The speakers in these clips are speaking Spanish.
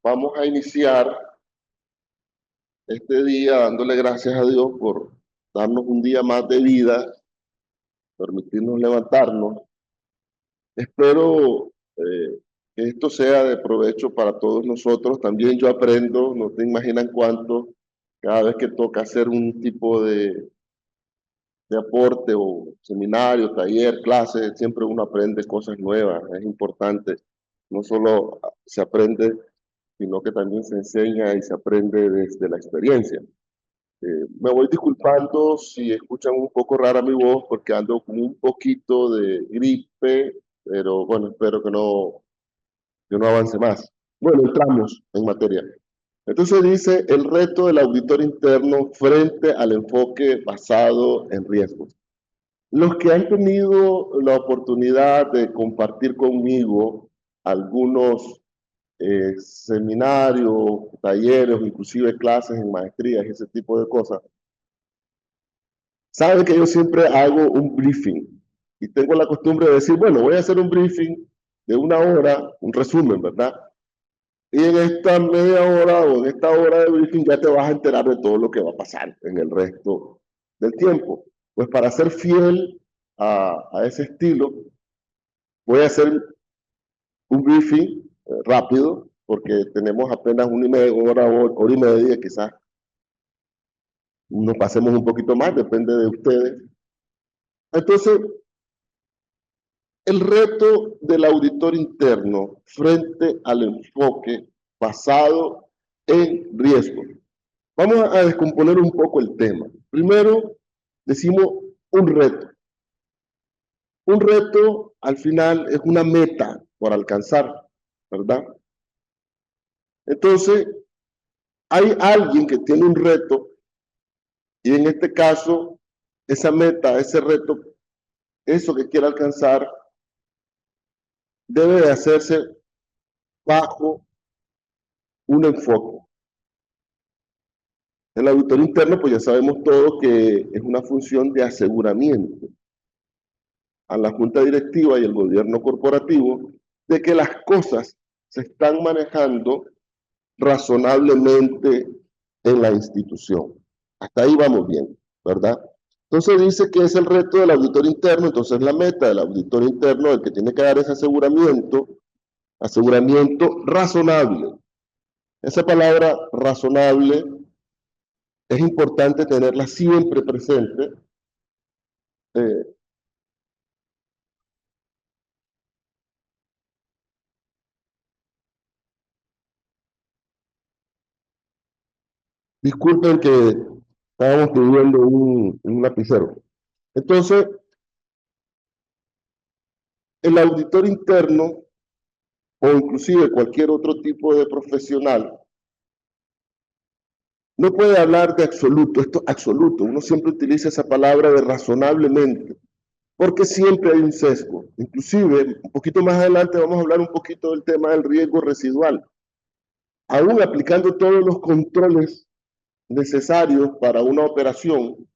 Vamos a iniciar este día dándole gracias a Dios por darnos un día más de vida, permitirnos levantarnos. Espero que esto sea de provecho para todos nosotros. También yo aprendo, no te imaginan cuánto, cada vez que toca hacer un tipo de aporte o seminario, taller, clase, siempre uno aprende cosas nuevas. Es importante, no solo se aprende, sino que también se enseña y se aprende desde la experiencia. Me voy disculpando si escuchan un poco rara mi voz porque ando con un poquito de gripe, pero bueno, espero que no avance más. Bueno, entramos en materia. Entonces dice el reto del auditor interno frente al enfoque basado en riesgos. Los que han tenido la oportunidad de compartir conmigo algunos seminarios, talleres, inclusive clases en maestrías, ese tipo de cosas, saben que yo siempre hago un briefing y tengo la costumbre de decir, bueno, voy a hacer un briefing de una hora, un resumen, ¿verdad? Y en esta media hora o en esta hora de briefing ya te vas a enterar de todo lo que va a pasar en el resto del tiempo. Pues para ser fiel a ese estilo, voy a hacer un briefing rápido, porque tenemos apenas una y media hora, hora y media, quizás nos pasemos un poquito más, depende de ustedes. Entonces, el reto del auditor interno frente al enfoque basado en riesgo. Vamos a descomponer un poco el tema. Primero, decimos un reto. Un reto, al final, es una meta por alcanzar, ¿verdad? Entonces, hay alguien que tiene un reto y en este caso, esa meta, ese reto, eso que quiere alcanzar, debe de hacerse bajo un enfoque. El auditor interno, pues ya sabemos todos que es una función de aseguramiento a la junta directiva y el gobierno corporativo de que las cosas se están manejando razonablemente en la institución. Hasta ahí vamos bien, ¿verdad? Entonces dice que es el reto del auditor interno, entonces la meta del auditor interno, el que tiene que dar ese aseguramiento razonable. Esa palabra razonable es importante tenerla siempre presente. Eh, Disculpen que estábamos pidiendo un lapicero. Entonces, el auditor interno o inclusive cualquier otro tipo de profesional no puede hablar de absoluto, esto es absoluto, uno siempre utiliza esa palabra de razonablemente, porque siempre hay un sesgo. Inclusive, un poquito más adelante vamos a hablar un poquito del tema del riesgo residual. Aún aplicando todos los controles necesarios para una operación,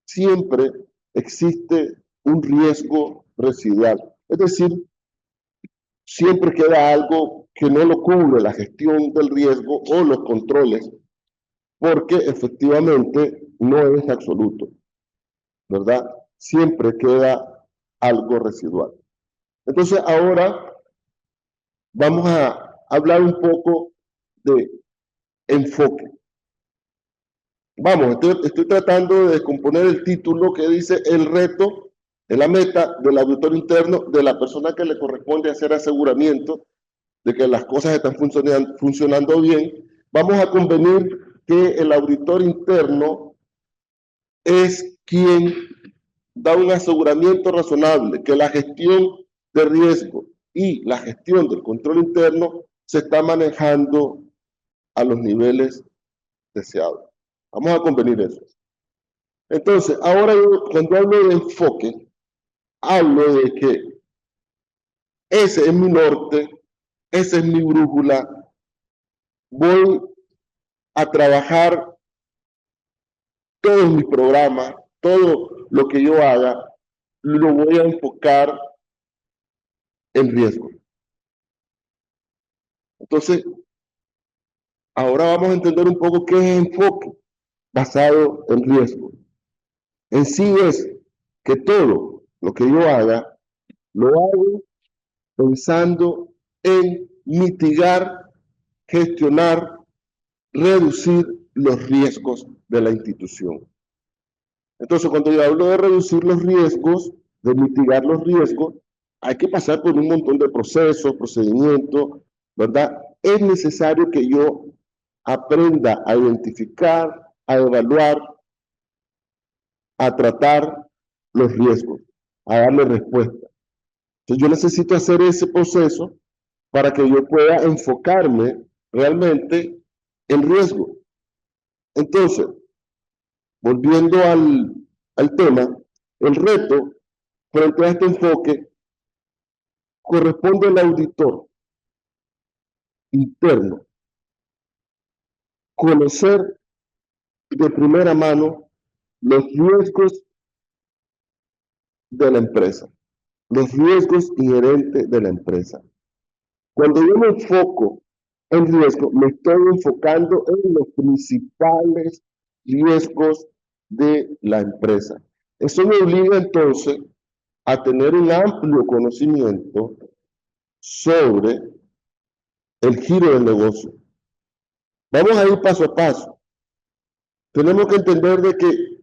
siempre existe un riesgo residual. Es decir, siempre queda algo que no lo cubre la gestión del riesgo o los controles, porque efectivamente no es absoluto, ¿verdad? Siempre queda algo residual. Entonces ahora vamos a hablar un poco de enfoque. Vamos, estoy tratando de descomponer el título que dice el reto, la meta del auditor interno, de la persona que le corresponde hacer aseguramiento de que las cosas están funcionando bien. Vamos a convenir que el auditor interno es quien da un aseguramiento razonable, que la gestión de riesgo y la gestión del control interno se está manejando a los niveles deseados. Vamos a convenir eso. Entonces, ahora yo, cuando hablo de enfoque, hablo de que ese es mi norte, esa es mi brújula, voy a trabajar todos mis programas, todo lo que yo haga, lo voy a enfocar en riesgo. Entonces, Ahora vamos a entender un poco qué es enfoque basado en riesgo. En sí es que todo lo que yo haga, lo hago pensando en mitigar, gestionar, reducir los riesgos de la institución. Entonces, cuando yo hablo de reducir los riesgos, de mitigar los riesgos, hay que pasar por un montón de procesos, procedimientos, ¿verdad? Es necesario que yo aprenda a identificar, a evaluar, a tratar los riesgos, a darle respuesta. Entonces, yo necesito hacer ese proceso para que yo pueda enfocarme realmente en riesgo. Entonces, volviendo al tema, el reto frente a este enfoque corresponde al auditor interno conocer de primera mano los riesgos de la empresa, los riesgos inherentes de la empresa. Cuando yo me enfoco en riesgo, me estoy enfocando en los principales riesgos de la empresa. Eso me obliga entonces a tener un amplio conocimiento sobre el giro del negocio. Vamos a ir paso a paso. Tenemos que entender de que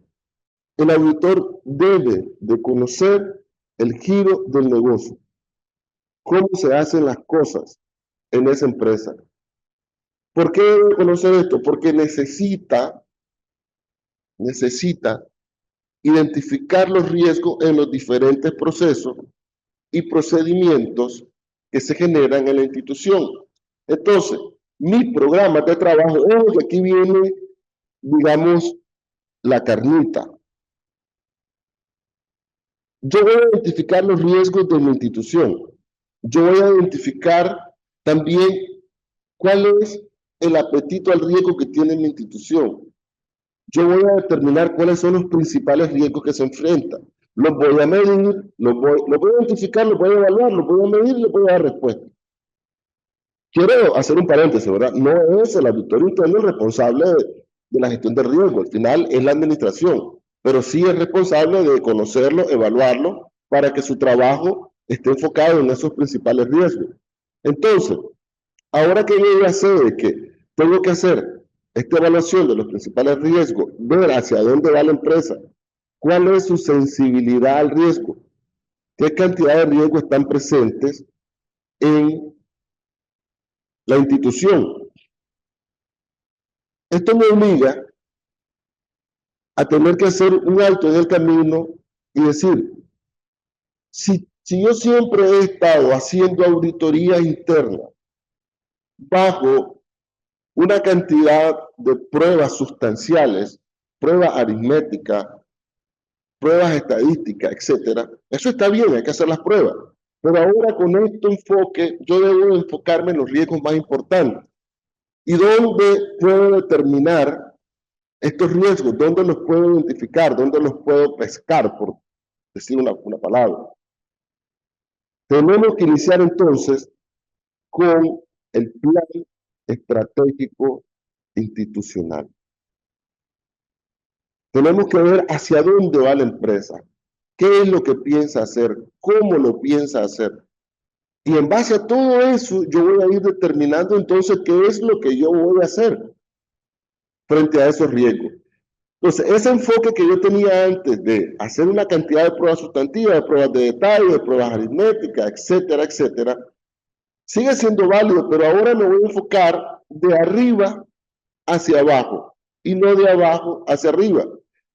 el auditor debe de conocer el giro del negocio, cómo se hacen las cosas en esa empresa. ¿Por qué debe conocer esto? Porque necesita identificar los riesgos en los diferentes procesos y procedimientos que se generan en la institución. Entonces, mis programas de trabajo, y aquí viene, digamos, la carnita. Yo voy a identificar los riesgos de mi institución. Yo voy a identificar también cuál es el apetito al riesgo que tiene mi institución. Yo voy a determinar cuáles son los principales riesgos que se enfrentan. Los voy a medir, los voy a identificar, los voy a evaluar, los voy a medir y les voy a dar respuesta. Quiero hacer un paréntesis, ¿verdad? No es el auditor interno el responsable de la gestión de riesgo, al final es la administración, pero sí es responsable de conocerlo, evaluarlo, para que su trabajo esté enfocado en esos principales riesgos. Entonces, ahora que yo ya sé de que tengo que hacer esta evaluación de los principales riesgos, ver hacia dónde va la empresa, cuál es su sensibilidad al riesgo, qué cantidad de riesgos están presentes en la institución. Esto me obliga a tener que hacer un alto en el camino y decir, si yo siempre he estado haciendo auditoría interna bajo una cantidad de pruebas sustanciales, pruebas aritméticas, pruebas estadísticas, etcétera, eso está bien, hay que hacer las pruebas. Pero ahora con este enfoque, yo debo enfocarme en los riesgos más importantes. ¿Y dónde puedo determinar estos riesgos? ¿Dónde los puedo identificar? ¿Dónde los puedo pescar, por decir una palabra? Tenemos que iniciar entonces con el plan estratégico institucional. Tenemos que ver hacia dónde va la empresa, qué es lo que piensa hacer, cómo lo piensa hacer. Y en base a todo eso, yo voy a ir determinando entonces qué es lo que yo voy a hacer frente a esos riesgos. Entonces, ese enfoque que yo tenía antes de hacer una cantidad de pruebas sustantivas, de pruebas de detalle, de pruebas aritméticas, etcétera, etcétera, sigue siendo válido, pero ahora me voy a enfocar de arriba hacia abajo y no de abajo hacia arriba.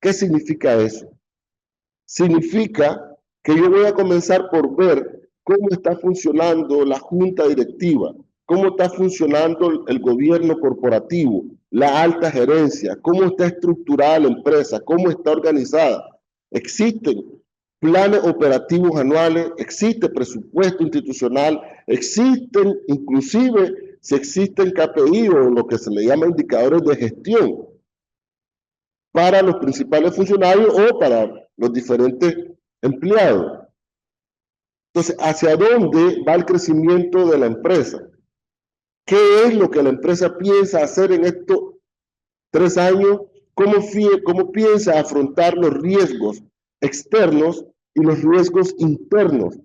¿Qué significa eso? Significa que yo voy a comenzar por ver cómo está funcionando la junta directiva, cómo está funcionando el gobierno corporativo, la alta gerencia, cómo está estructurada la empresa, cómo está organizada. Existen planes operativos anuales, existe presupuesto institucional, existen inclusive si existen KPI o lo que se le llama indicadores de gestión para los principales funcionarios o para los diferentes empleados. Entonces, ¿hacia dónde va el crecimiento de la empresa? ¿Qué es lo que la empresa piensa hacer en estos 3 años? ¿Cómo piensa afrontar los riesgos externos y los riesgos internos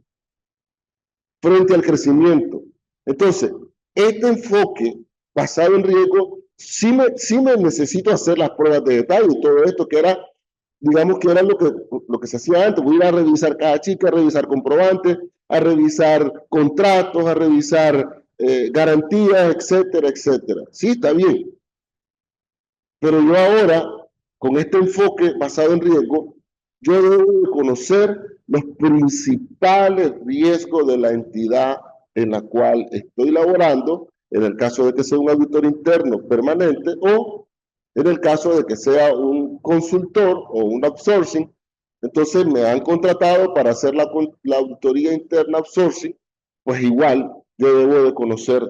frente al crecimiento? Entonces, este enfoque basado en riesgo, sí me necesito hacer las pruebas de detalle, todo esto que era, digamos que era lo que se hacía antes, voy a ir a revisar cada chica, a revisar comprobantes, a revisar contratos, a revisar garantías, etcétera, etcétera. Sí, está bien. Pero yo ahora, con este enfoque basado en riesgo, yo debo de conocer los principales riesgos de la entidad en la cual estoy laborando, en el caso de que sea un auditor interno permanente o en el caso de que sea un consultor o un outsourcing. Entonces me han contratado para hacer la auditoría interna outsourcing, pues igual yo debo de conocer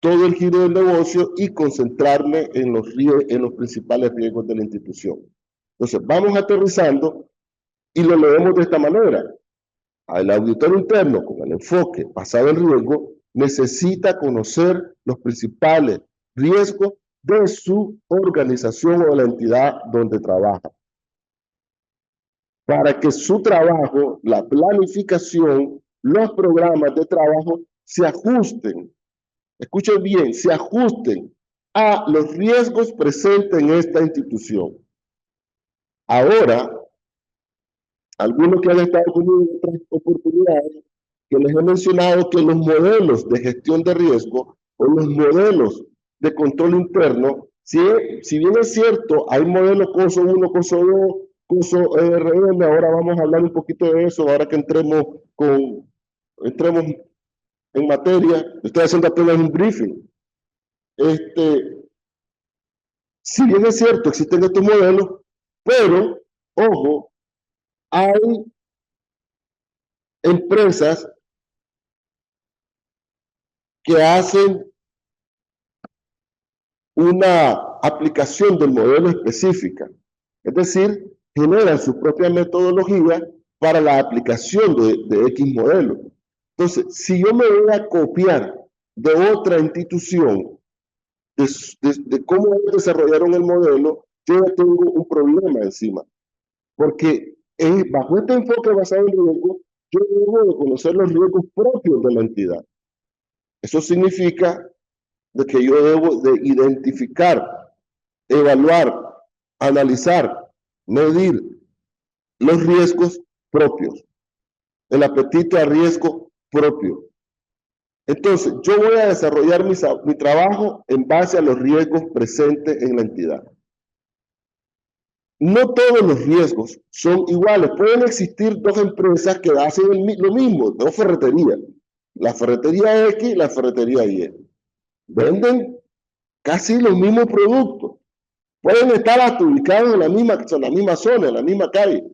todo el giro del negocio y concentrarme en los principales riesgos de la institución. Entonces, vamos aterrizando y lo leemos de esta manera. El auditor interno, con el enfoque basado en riesgo, necesita conocer los principales riesgos de su organización o de la entidad donde trabaja, para que su trabajo, la planificación, los programas de trabajo se ajusten, escuchen bien, se ajusten a los riesgos presentes en esta institución. Ahora, algunos que han estado conmigo en otras oportunidades, que les he mencionado que los modelos de gestión de riesgo o los modelos de control interno, si bien es cierto, hay modelos COSO 1, COSO 2, COSO ERM, ahora vamos a hablar un poquito de eso, ahora que entremos en materia, estoy haciendo apenas un briefing. Si bien es cierto, existen estos modelos, pero, ojo, hay empresas que hacen una aplicación del modelo específica, es decir, generan su propia metodología para la aplicación de X modelo. Entonces, si yo me voy a copiar de otra institución, de cómo desarrollaron el modelo, yo ya tengo un problema encima. Porque bajo este enfoque basado en riesgo, yo debo de conocer los riesgos propios de la entidad. Eso significa de que yo debo de identificar, evaluar, analizar, medir los riesgos propios, el apetito a riesgo propio. Entonces, yo voy a desarrollar mi trabajo en base a los riesgos presentes en la entidad. No todos los riesgos son iguales. Pueden existir dos empresas que hacen lo mismo, dos ferreterías. La ferretería X y la ferretería Y. Venden casi los mismos productos. Pueden estar hasta ubicados en la misma zona, en la misma calle.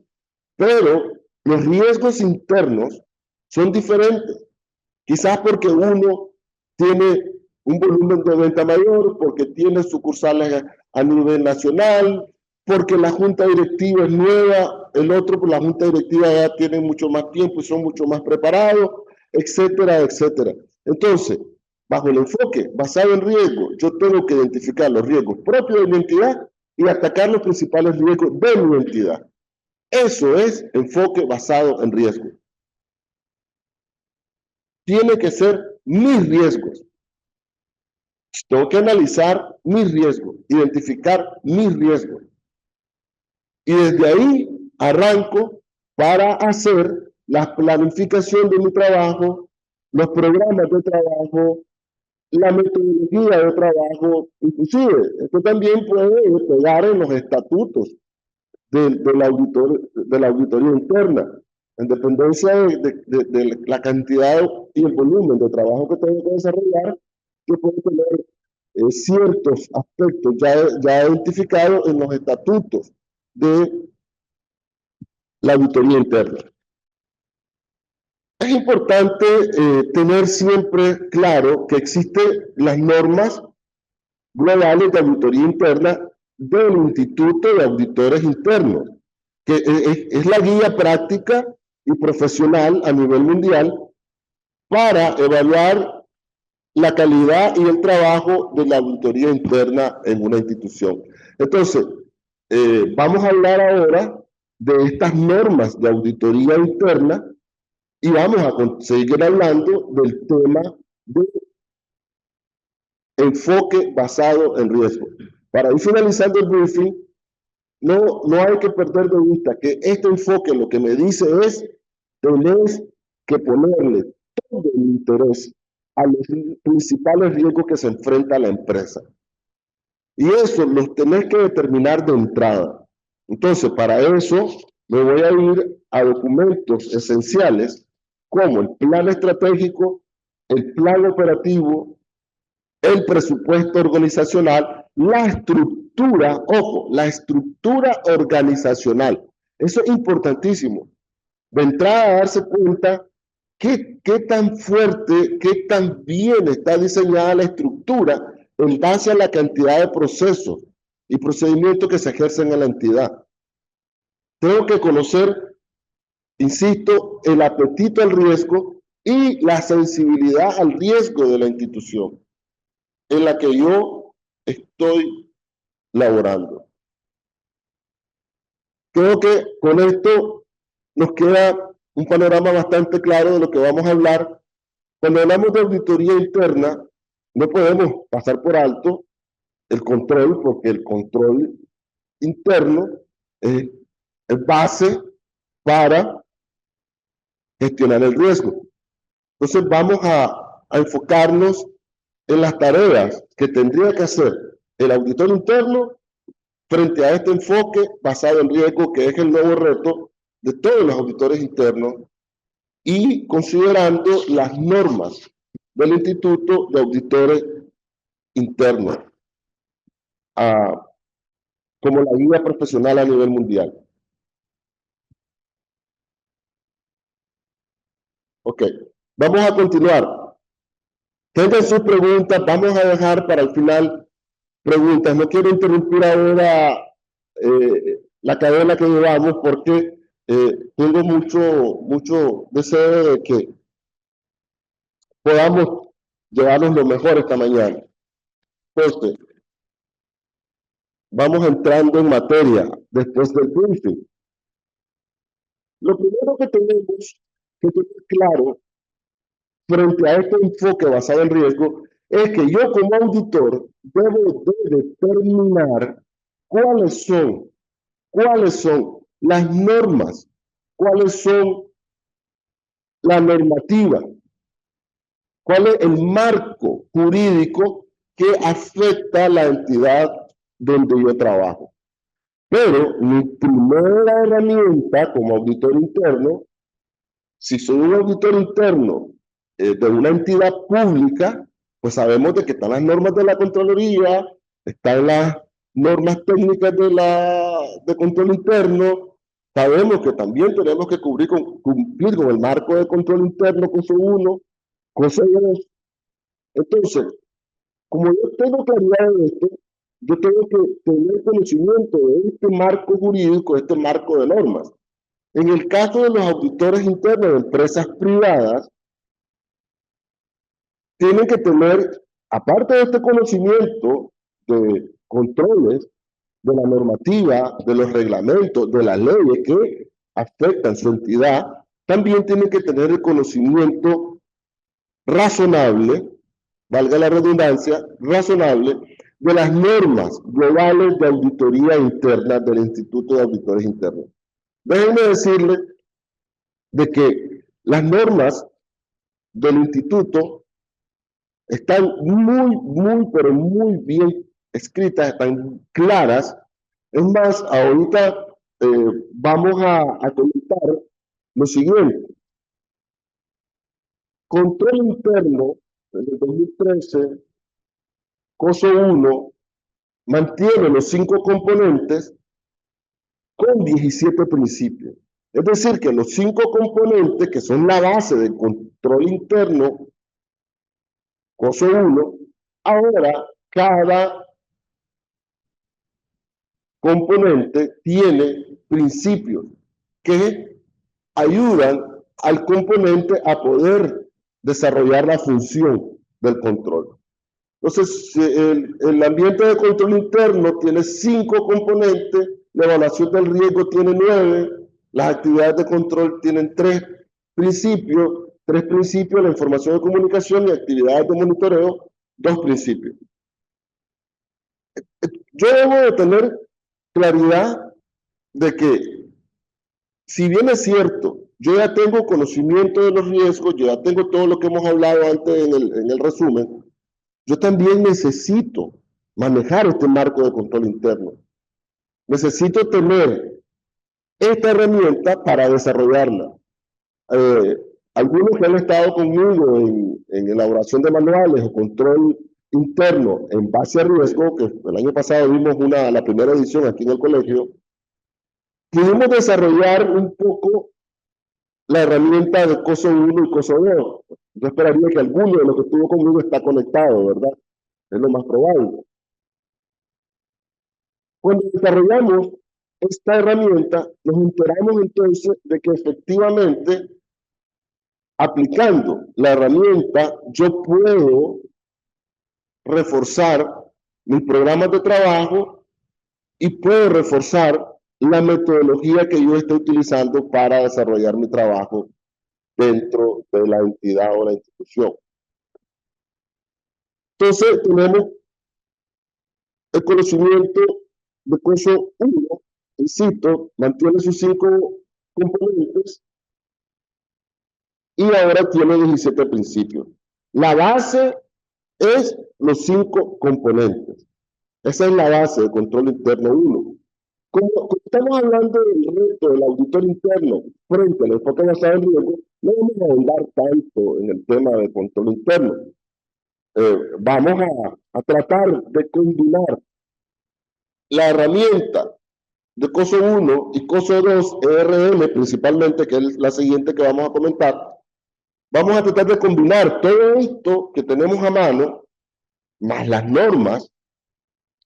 Pero los riesgos internos son diferentes. Quizás porque uno tiene un volumen de venta mayor, porque tiene sucursales a nivel nacional, porque la junta directiva es nueva, el otro, pues la junta directiva ya tiene mucho más tiempo y son mucho más preparados, etcétera, etcétera. Entonces, bajo el enfoque basado en riesgo, yo tengo que identificar los riesgos propios de mi entidad y atacar los principales riesgos de mi entidad. Eso es enfoque basado en riesgo. Tiene que ser mis riesgos. Tengo que analizar mis riesgos, identificar mis riesgos. Y desde ahí arranco para hacer la planificación de mi trabajo, los programas de trabajo, la metodología de trabajo, inclusive esto también puede pegar en los estatutos de la auditoría interna, en dependencia de la cantidad y el volumen de trabajo que tengo que desarrollar, que puede tener ciertos aspectos ya identificados en los estatutos de la auditoría interna. Es importante tener siempre claro que existen las normas globales de auditoría interna del Instituto de Auditores Internos, que es la guía práctica y profesional a nivel mundial para evaluar la calidad y el trabajo de la auditoría interna en una institución. Entonces, vamos a hablar ahora de estas normas de auditoría interna y vamos a seguir hablando del tema de enfoque basado en riesgo. Para ir finalizando el briefing, no hay que perder de vista que este enfoque lo que me dice es tenés que ponerle todo el interés a los principales riesgos que se enfrenta la empresa. Y eso los tenés que determinar de entrada. Entonces, para eso me voy a ir a documentos esenciales como el plan estratégico, el plan operativo, el presupuesto organizacional, la estructura, ojo, la estructura organizacional. Eso es importantísimo. De entrada, darse cuenta qué tan fuerte, qué tan bien está diseñada la estructura en base a la cantidad de procesos y procedimientos que se ejercen en la entidad. Tengo que conocer, insisto, el apetito al riesgo y la sensibilidad al riesgo de la institución en la que yo estoy laborando. Creo que con esto nos queda un panorama bastante claro de lo que vamos a hablar. Cuando hablamos de auditoría interna, no podemos pasar por alto el control, porque el control interno es base para gestionar el riesgo. Entonces vamos a enfocarnos en las tareas que tendría que hacer el auditor interno frente a este enfoque basado en riesgo, que es el nuevo reto de todos los auditores internos, y considerando las normas del Instituto de Auditores Internos como la guía profesional a nivel mundial. Ok, vamos a continuar. Tengan sus preguntas, vamos a dejar para el final preguntas. No quiero interrumpir ahora la cadena que llevamos porque tengo mucho deseo de que podamos llevarnos lo mejor esta mañana. Entonces, vamos entrando en materia después del briefing. Lo primero que tenemos que tener claro frente a este enfoque basado en riesgo es que yo como auditor debo de determinar cuáles son las normas, cuáles son la normativa, cuál es el marco jurídico que afecta a la entidad donde yo trabajo. Pero mi primera herramienta como auditor interno, si soy un auditor interno de una entidad pública, pues sabemos de que están las normas de la Contraloría, están las normas técnicas de control interno, sabemos que también tenemos que cumplir con el marco de control interno, cosa 1, cosa 2. Entonces, como yo tengo claridad de esto, yo tengo que tener conocimiento de este marco jurídico, de este marco de normas. En el caso de los auditores internos de empresas privadas, tienen que tener, aparte de este conocimiento de controles, de la normativa, de los reglamentos, de las leyes que afectan su entidad, también tienen que tener el conocimiento razonable, valga la redundancia, razonable, de las normas globales de auditoría interna del Instituto de Auditores Internos. Déjenme decirles de que las normas del instituto están pero muy bien escritas, están claras. Es más, ahorita vamos a comentar lo siguiente. Control interno, desde el 2013, COSO 1, mantiene los 5 componentes con 17 principios. Es decir, que los 5 componentes que son la base del control interno, COSO 1, ahora cada componente tiene principios que ayudan al componente a poder desarrollar la función. del control. Entonces, el ambiente de control interno tiene 5 componentes, la evaluación del riesgo tiene 9, las actividades de control tienen 3 principios, la información de comunicación y actividades de monitoreo, 2 principios. Yo debo de tener claridad de que, si bien es cierto, yo ya tengo conocimiento de los riesgos, yo ya tengo todo lo que hemos hablado antes en el resumen, yo también necesito manejar este marco de control interno. Necesito tener esta herramienta para desarrollarla. Algunos que han estado conmigo en elaboración de manuales o control interno en base a riesgo, que el año pasado vimos la primera edición aquí en el colegio, pudimos desarrollar un poco la herramienta de COSO 1 y COSO 2. Yo esperaría que alguno de los que estuvo conmigo está conectado, ¿verdad? Es lo más probable. Cuando desarrollamos esta herramienta, nos enteramos entonces de que efectivamente, aplicando la herramienta, yo puedo reforzar mis programas de trabajo y puedo reforzar la metodología que yo estoy utilizando para desarrollar mi trabajo dentro de la entidad o la institución. Entonces, tenemos el conocimiento de COSO 1, insisto, mantiene sus 5 componentes y ahora tiene 17 principios. La base es los 5 componentes. Esa es la base de control interno 1. Como estamos hablando del reto del auditor interno frente al enfoque basado en riesgo, no vamos a ahondar tanto en el tema de control interno. Vamos a tratar de combinar la herramienta de COSO 1 y COSO 2, ERM principalmente, que es la siguiente que vamos a comentar. Vamos a tratar de combinar todo esto que tenemos a mano, más las normas,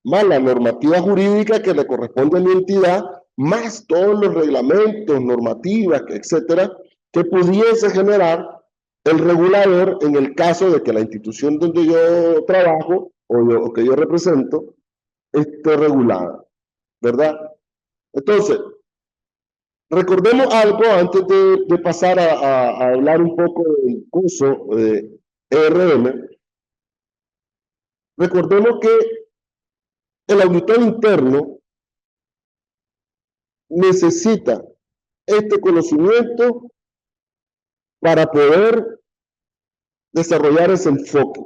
más la normativa jurídica que le corresponde a mi entidad, más todos los reglamentos, normativas, etcétera, que pudiese generar el regulador en el caso de que la institución donde yo trabajo o que yo represento esté regulada, ¿verdad? Entonces, recordemos algo antes de pasar a hablar un poco del curso de ERM. Recordemos que el auditor interno necesita este conocimiento para poder desarrollar ese enfoque.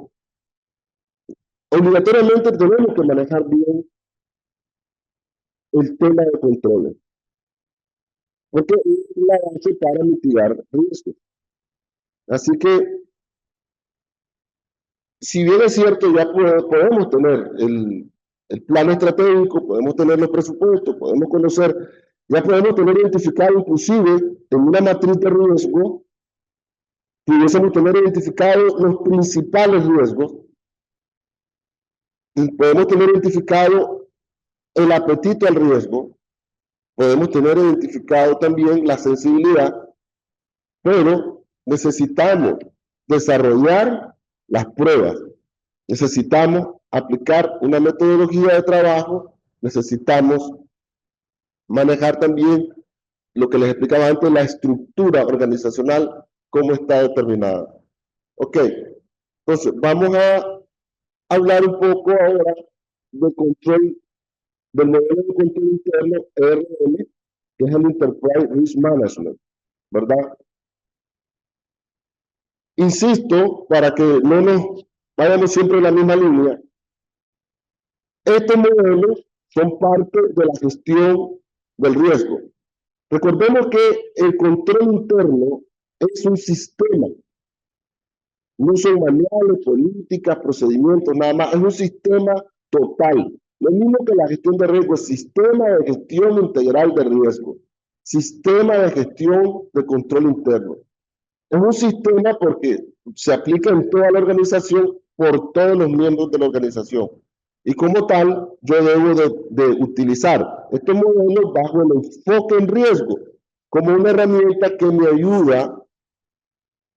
Obligatoriamente tenemos que manejar bien el tema de controles, porque es la base para mitigar riesgos. Así que, si bien es cierto, ya podemos tener el plan estratégico, podemos tener los presupuestos, podemos conocer, ya podemos tener identificado inclusive en una matriz de riesgo, pudiésemos tener identificados los principales riesgos, y podemos tener identificado el apetito al riesgo, podemos tener identificado también la sensibilidad, pero necesitamos desarrollar las pruebas, necesitamos aplicar una metodología de trabajo, necesitamos manejar también lo que les explicaba antes, la estructura organizacional, cómo está determinada. Ok, entonces vamos a hablar un poco ahora de control, del modelo de control interno ERM, que es el Enterprise Risk Management, ¿verdad? Insisto, para que no nos vayamos siempre en la misma línea, estos modelos son parte de la gestión del riesgo. Recordemos que el control interno es un sistema, no son manuales, políticas, procedimientos, nada más, es un sistema total. Lo mismo que la gestión de riesgo, es sistema de gestión integral de riesgo, sistema de gestión de control interno. Es un sistema porque se aplica en toda la organización por todos los miembros de la organización. Y como tal, yo debo de utilizar estos modelos bajo el enfoque en riesgo, como una herramienta que me ayuda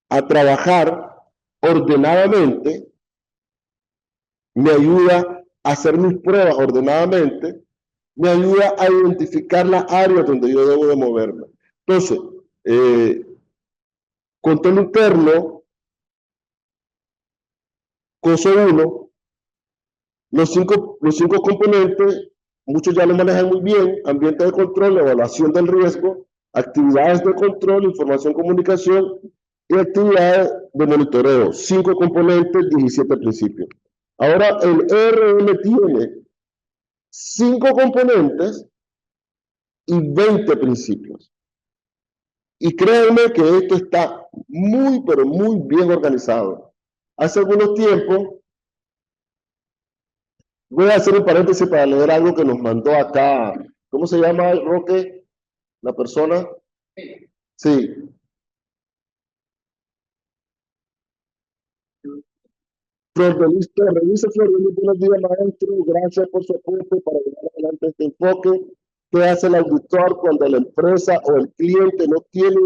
a trabajar ordenadamente me ayuda a hacer mis pruebas ordenadamente, me ayuda a identificar las áreas donde yo debo de moverme. Entonces, control interno, coso 1, los cinco componentes, muchos ya lo manejan muy bien: ambiente de control, evaluación del riesgo, actividades de control, información, comunicación y actividades de monitoreo. 5 componentes, 17 principios. Ahora, el ERM tiene 5 componentes y 20 principios. Y créanme que esto está muy, pero muy bien organizado. Hace algunos tiempos, voy a hacer un paréntesis para leer algo que nos mandó acá. ¿Cómo se llama, Roque, la persona? Sí. Flordelista, revisa Flordelista, buenos días, maestro. Gracias por su aporte para llevar adelante este enfoque. ¿Qué hace el auditor cuando la empresa o el cliente no tiene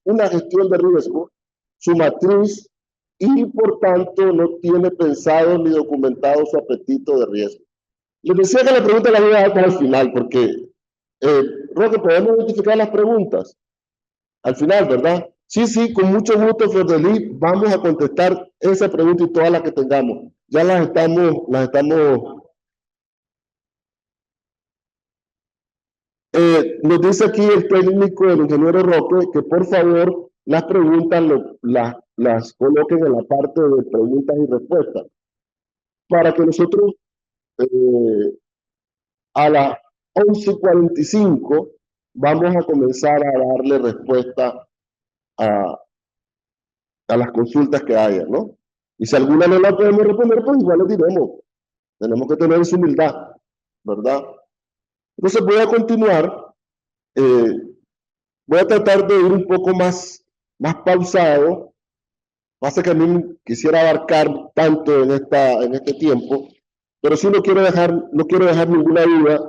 una gestión de riesgo, su matriz, y por tanto no tiene pensado ni documentado su apetito de riesgo? Les decía que la pregunta la voy a dar al final, porque, Roque, podemos identificar las preguntas al final, ¿verdad? Sí, sí, con mucho gusto, Flordelí, vamos a contestar esa pregunta y todas las que tengamos. Ya nos dice aquí el técnico, el ingeniero Roque, que por favor las preguntas las coloquen en la parte de preguntas y respuestas, para que nosotros a las 11:45 vamos a comenzar a darle respuesta a, a las consultas que haya, ¿no? Y si alguna no la podemos responder, pues igual le diremos. Tenemos que tener esa humildad, ¿verdad? Entonces voy a continuar. eh, Voy a tratar de ir un poco más pausado. Pasa que a mí quisiera abarcar tanto en este tiempo, pero sí no quiero dejar ninguna duda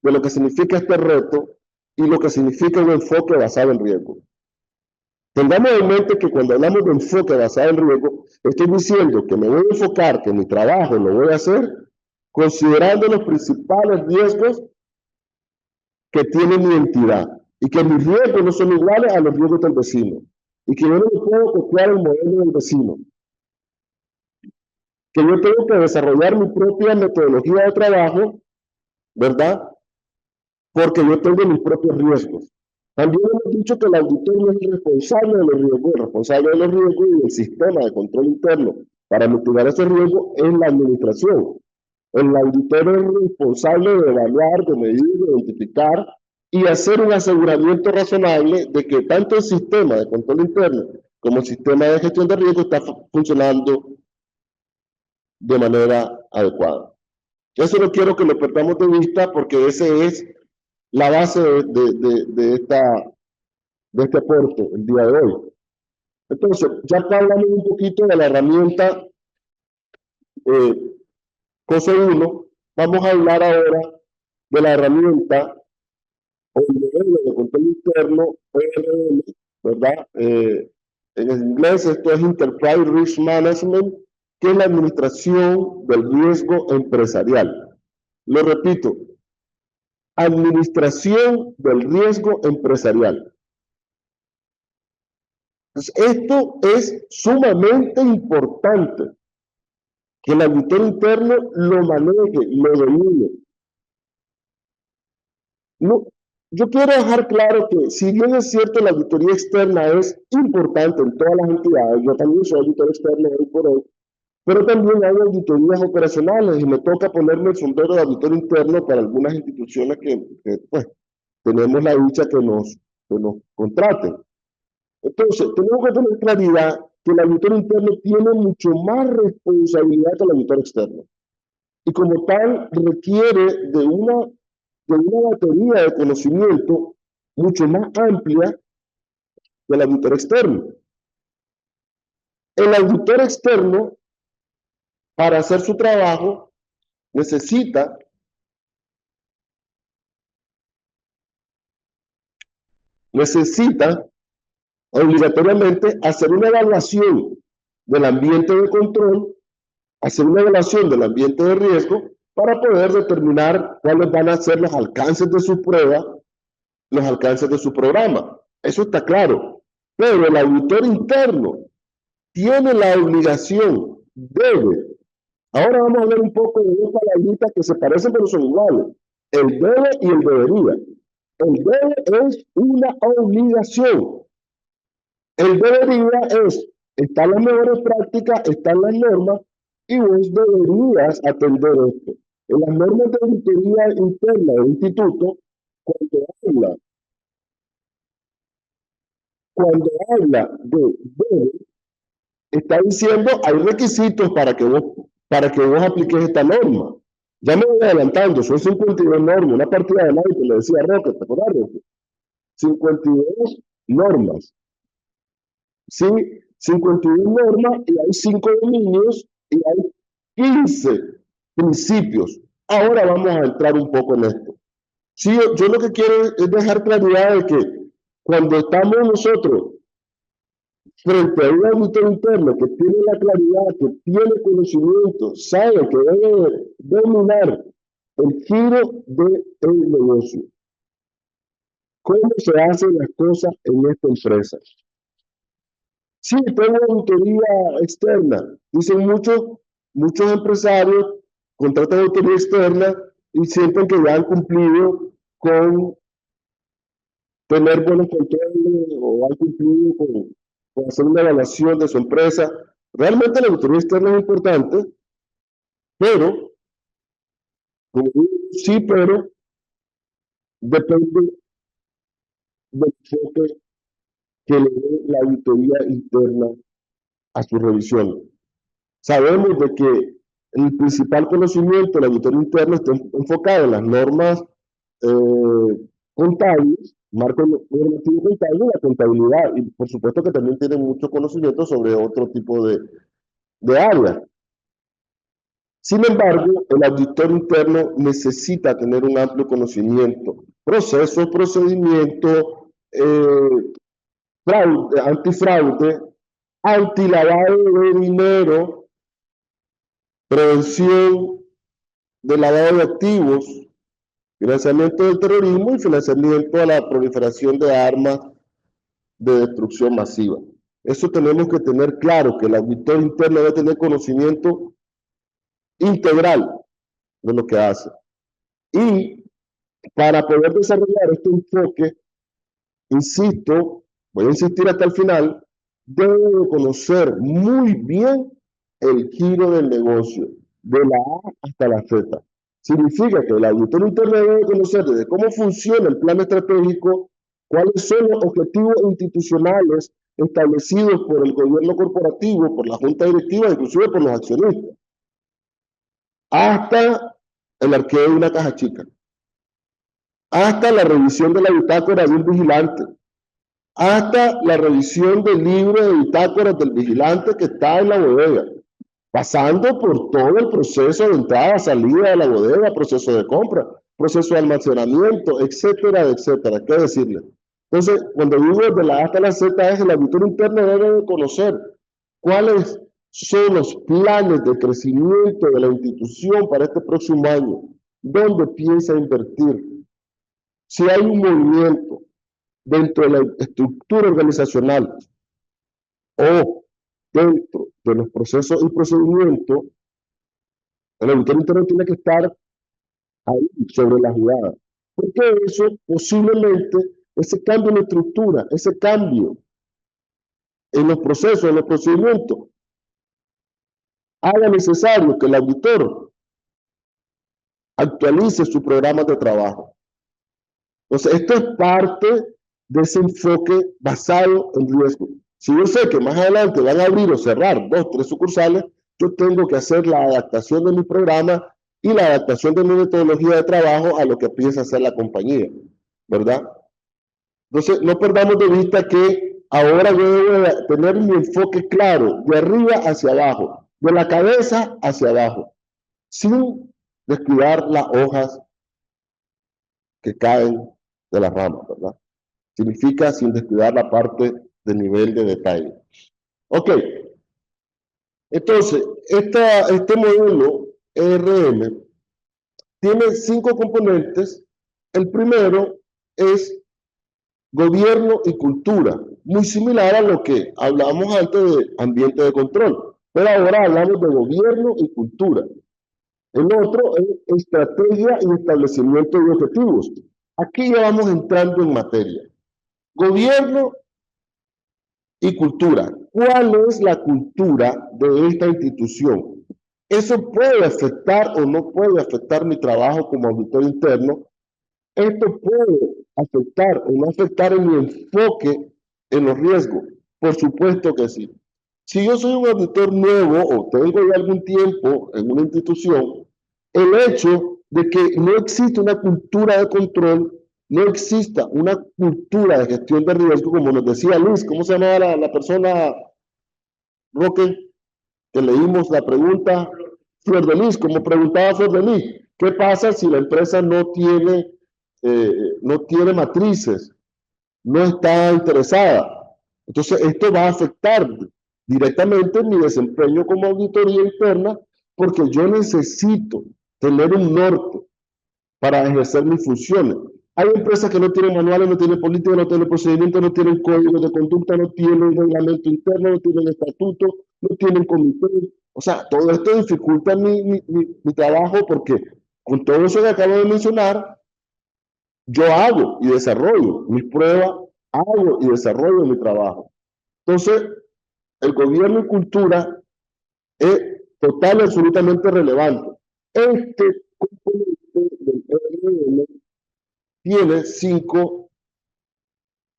de lo que significa este reto y lo que significa un enfoque basado en riesgo. Tengamos en mente que cuando hablamos de enfoque basado en riesgo, estoy diciendo que me voy a enfocar, que mi trabajo lo voy a hacer considerando los principales riesgos que tiene mi entidad y que mis riesgos no son iguales a los riesgos del vecino y que yo no me puedo copiar el modelo del vecino, que yo tengo que desarrollar mi propia metodología de trabajo, ¿verdad? Porque yo tengo mis propios riesgos. También hemos dicho que el auditor no es el responsable de los riesgos, el responsable de los riesgos y el sistema de control interno para mitigar esos riesgos es la administración. El auditor es responsable de evaluar, de medir, de identificar y hacer un aseguramiento razonable de que tanto el sistema de control interno como el sistema de gestión de riesgo está funcionando de manera adecuada. Eso no quiero que lo perdamos de vista porque esa es la base de este aporte el día de hoy. Entonces, ya hablamos un poquito de la herramienta COSE 1, vamos a hablar ahora de la herramienta o el modelo de control interno, ORM, ¿verdad? En inglés esto es Enterprise Risk Management, que es la administración del riesgo empresarial. Lo repito, administración del riesgo empresarial. Entonces, esto es sumamente importante, que el auditor interno lo maneje, lo domine. No, yo quiero dejar claro que si bien es cierto la auditoría externa es importante en todas las entidades, yo también soy auditor externo hoy por hoy, pero también hay auditorías operacionales y me toca ponerme el sombrero de auditor interno para algunas instituciones que pues, tenemos la dicha que nos contraten. Entonces, tenemos que tener claridad que el auditor interno tiene mucho más responsabilidad que el auditor externo. Y como tal, requiere de una batería de conocimiento mucho más amplia que el auditor externo. El auditor externo, para hacer su trabajo, necesita obligatoriamente hacer una evaluación del ambiente de control hacer una evaluación del ambiente de riesgo para poder determinar cuáles van a ser los alcances de su prueba, los alcances de su programa. Eso está claro. Pero el auditor interno tiene la obligación, debe. Ahora vamos a hablar un poco de dos palabritas que se parecen pero son iguales. El debe y el debería. El debe es una obligación. El debería es, están las mejores prácticas, están las normas, y vos deberías atender esto. En las normas de auditoría interna del instituto, cuando habla, cuando habla de debe, está diciendo hay requisitos para que vos apliques esta norma. Ya me voy adelantando, son 52 normas, una partida de nadie que le decía Roque, ¿te acuerdas, Roque? 52 normas, ¿sí? 52 normas y hay 5 dominios y hay 15 principios. Ahora vamos a entrar un poco en esto. Sí, yo lo que quiero es dejar claridad de que cuando estamos nosotros frente a un auditor interno que tiene la claridad, que tiene conocimiento, sabe que debe dominar el giro del negocio. ¿Cómo se hacen las cosas en esta empresa? Sí, tengo auditoría externa. Dicen muchos empresarios contratan auditoría externa y sienten que ya han cumplido con tener buenos controles o han cumplido con hacer una evaluación de su empresa. Realmente la auditoría externa es importante, pero, sí, pero depende del enfoque que le dé la auditoría interna a su revisión. Sabemos de que el principal conocimiento de la auditoría interna está enfocado en las normas contables, marco normativo contable, la contabilidad, y por supuesto que también tienen mucho conocimiento sobre otro tipo de áreas. Sin embargo, el auditor interno necesita tener un amplio conocimiento, procesos, procedimientos, fraude, antifraude, antilavado de dinero, prevención de lavado de activos, financiamiento del terrorismo y financiamiento a la proliferación de armas de destrucción masiva. Eso tenemos que tener claro, que el auditor interno debe tener conocimiento integral de lo que hace. Y para poder desarrollar este enfoque, insisto, voy a insistir hasta el final, debe conocer muy bien el giro del negocio, de la A hasta la Z. Significa que el auditor interno debe conocer desde cómo funciona el plan estratégico, cuáles son los objetivos institucionales establecidos por el gobierno corporativo, por la junta directiva, inclusive por los accionistas, hasta el arqueo de una caja chica, hasta la revisión de la bitácora de un vigilante, hasta la revisión del libro de bitácoras del vigilante que está en la bodega, pasando por todo el proceso de entrada, salida de la bodega, proceso de compra, proceso de almacenamiento, etcétera, etcétera. ¿Qué decirle? Entonces, cuando digo de la A hasta la Z, es el auditor interno debe conocer cuáles son los planes de crecimiento de la institución para este próximo año, dónde piensa invertir, si hay un movimiento dentro de la estructura organizacional o dentro de los procesos y procedimientos, el auditor interno tiene que estar ahí sobre la jugada. Porque eso posiblemente, ese cambio en la estructura, ese cambio en los procesos, en los procedimientos, haga necesario que el auditor actualice su programa de trabajo. Entonces, esto es parte de ese enfoque basado en riesgo. Si yo sé que más adelante van a abrir o cerrar 2, 3 sucursales, yo tengo que hacer la adaptación de mi programa y la adaptación de mi metodología de trabajo a lo que piensa hacer la compañía, ¿verdad? Entonces, no perdamos de vista que ahora yo debo tener mi enfoque claro, de arriba hacia abajo, de la cabeza hacia abajo, sin descuidar las hojas que caen de las ramas, ¿verdad? Significa sin descuidar la parte del nivel de detalle. Ok, Entonces, este modelo ERM tiene 5 componentes. El primero es gobierno y cultura, muy similar a lo que hablábamos antes de ambiente de control, pero ahora hablamos de gobierno y cultura. El otro es estrategia y establecimiento de objetivos. Aquí ya vamos entrando en materia. Gobierno y cultura. ¿Cuál es la cultura de esta institución? Eso puede afectar o no puede afectar mi trabajo como auditor interno. Esto puede afectar o no afectar en mi enfoque en los riesgos. Por supuesto que sí. Si yo soy un auditor nuevo o tengo ya algún tiempo en una institución, el hecho de que no existe una cultura de control, no exista una cultura de gestión de riesgo, como nos decía Luis, ¿cómo se llamaba la persona, Roque, que leímos la pregunta? Flor de Lis, como preguntaba Flor de Lis, ¿qué pasa si la empresa no tiene matrices, no está interesada? Entonces, esto va a afectar directamente mi desempeño como auditoría interna, porque yo necesito tener un norte para ejercer mis funciones. Hay empresas que no tienen manuales, no tienen política, no tienen procedimientos, no tienen códigos de conducta, no tienen reglamento interno, no tienen estatuto, no tienen comité. O sea, todo esto dificulta mi trabajo porque con todo eso que acabo de mencionar, yo hago y desarrollo mis pruebas, hago y desarrollo mi trabajo. Entonces, el gobierno y cultura es total y absolutamente relevante. Este componente del ERM tiene 5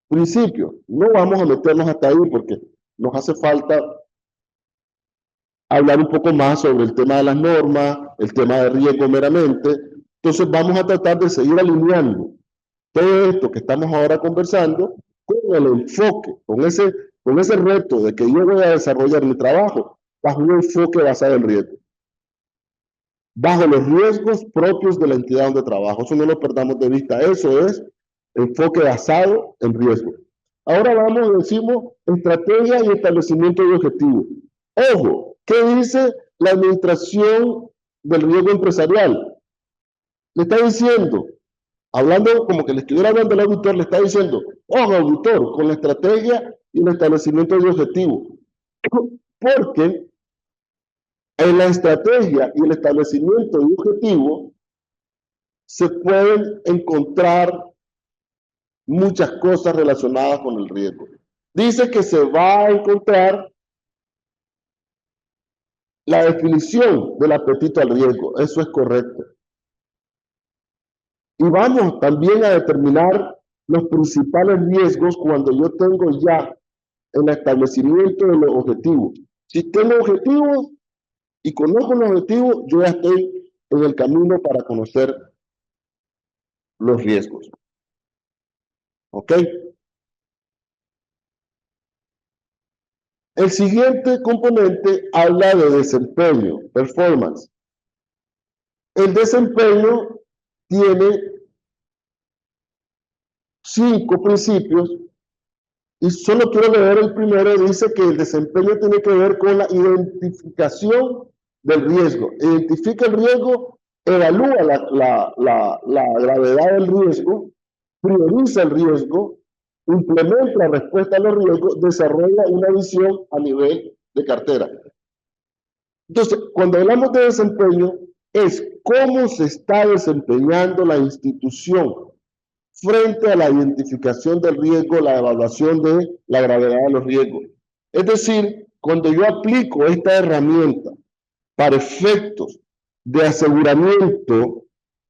principios. No vamos a meternos hasta ahí porque nos hace falta hablar un poco más sobre el tema de las normas, el tema de riesgo meramente. Entonces vamos a tratar de seguir alineando todo esto que estamos ahora conversando con el enfoque, con ese reto de que yo voy a desarrollar mi trabajo bajo un enfoque basado en riesgo, bajo los riesgos propios de la entidad donde trabajo. Eso no lo perdamos de vista. Eso es enfoque basado en riesgo. Ahora vamos, decimos, estrategia y establecimiento de objetivos. Ojo, ¿qué dice la administración del riesgo empresarial? Le está diciendo, hablando como que le estuviera hablando al auditor, le está diciendo, ojo auditor, con la estrategia y el establecimiento de objetivos. Porque en la estrategia y el establecimiento de objetivos se pueden encontrar muchas cosas relacionadas con el riesgo. Dice que se va a encontrar la definición del apetito al riesgo. Eso es correcto. Y vamos también a determinar los principales riesgos cuando yo tengo ya el establecimiento de los objetivos. Si tengo objetivos y conozco los objetivos, yo ya estoy en el camino para conocer los riesgos. ¿Ok? El siguiente componente habla de desempeño, performance. El desempeño tiene 5 principios y solo quiero leer el primero. Dice que el desempeño tiene que ver con la identificación del riesgo. Identifica el riesgo, evalúa la gravedad del riesgo, prioriza el riesgo, implementa la respuesta a los riesgos, desarrolla una visión a nivel de cartera. Entonces, cuando hablamos de desempeño, es cómo se está desempeñando la institución frente a la identificación del riesgo, la evaluación de la gravedad de los riesgos. Es decir, cuando yo aplico esta herramienta para efectos de aseguramiento,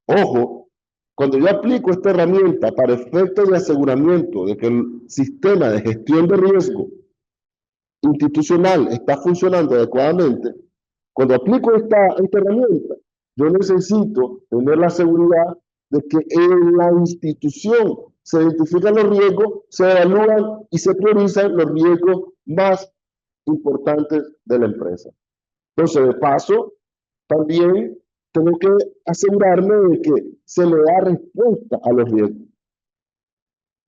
ojo, cuando yo aplico esta herramienta para efectos de aseguramiento de que el sistema de gestión de riesgo institucional está funcionando adecuadamente, cuando aplico esta herramienta, yo necesito tener la seguridad de que en la institución se identifican los riesgos, se evalúan y se priorizan los riesgos más importantes de la empresa. Entonces, de paso, también tengo que asegurarme de que se le da respuesta a los riesgos.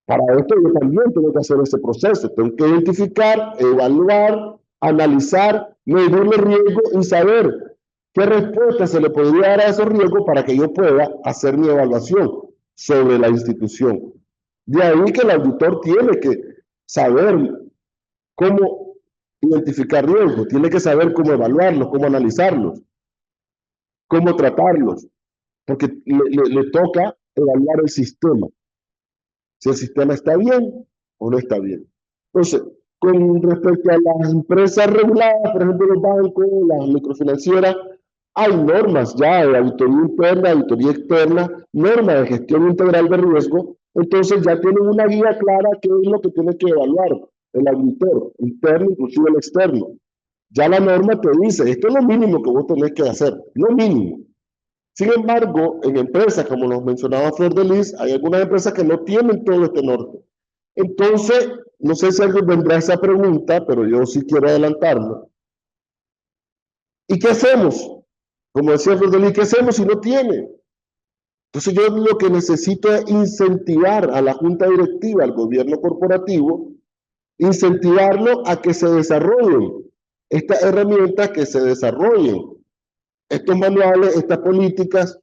Para esto yo también tengo que hacer ese proceso. Tengo que identificar, evaluar, analizar, medir el riesgo y saber qué respuesta se le podría dar a esos riesgos para que yo pueda hacer mi evaluación sobre la institución. De ahí que el auditor tiene que saber cómo identificar riesgos, tiene que saber cómo evaluarlos, cómo analizarlos, cómo tratarlos, porque le toca evaluar el sistema, si el sistema está bien o no está bien. Entonces, con respecto a las empresas reguladas, por ejemplo, los bancos, las microfinancieras, hay normas ya de auditoría interna, auditoría externa, normas de gestión integral de riesgo, entonces ya tienen una guía clara qué es lo que tiene que evaluar el auditor, interno, inclusive el externo. Ya la norma te dice, esto es lo mínimo que vos tenés que hacer, lo mínimo. Sin embargo, en empresas, como nos mencionaba Flor de Lis, hay algunas empresas que no tienen todo este norte. Entonces, no sé si alguien vendrá a esa pregunta, pero yo sí quiero adelantarlo. ¿Y qué hacemos? Como decía Flor de Lis, ¿qué hacemos si no tiene? Entonces yo lo que necesito es incentivar a la junta directiva, al gobierno corporativo, incentivarlo a que se desarrollen estas herramientas, que se desarrollen estos manuales, estas políticas,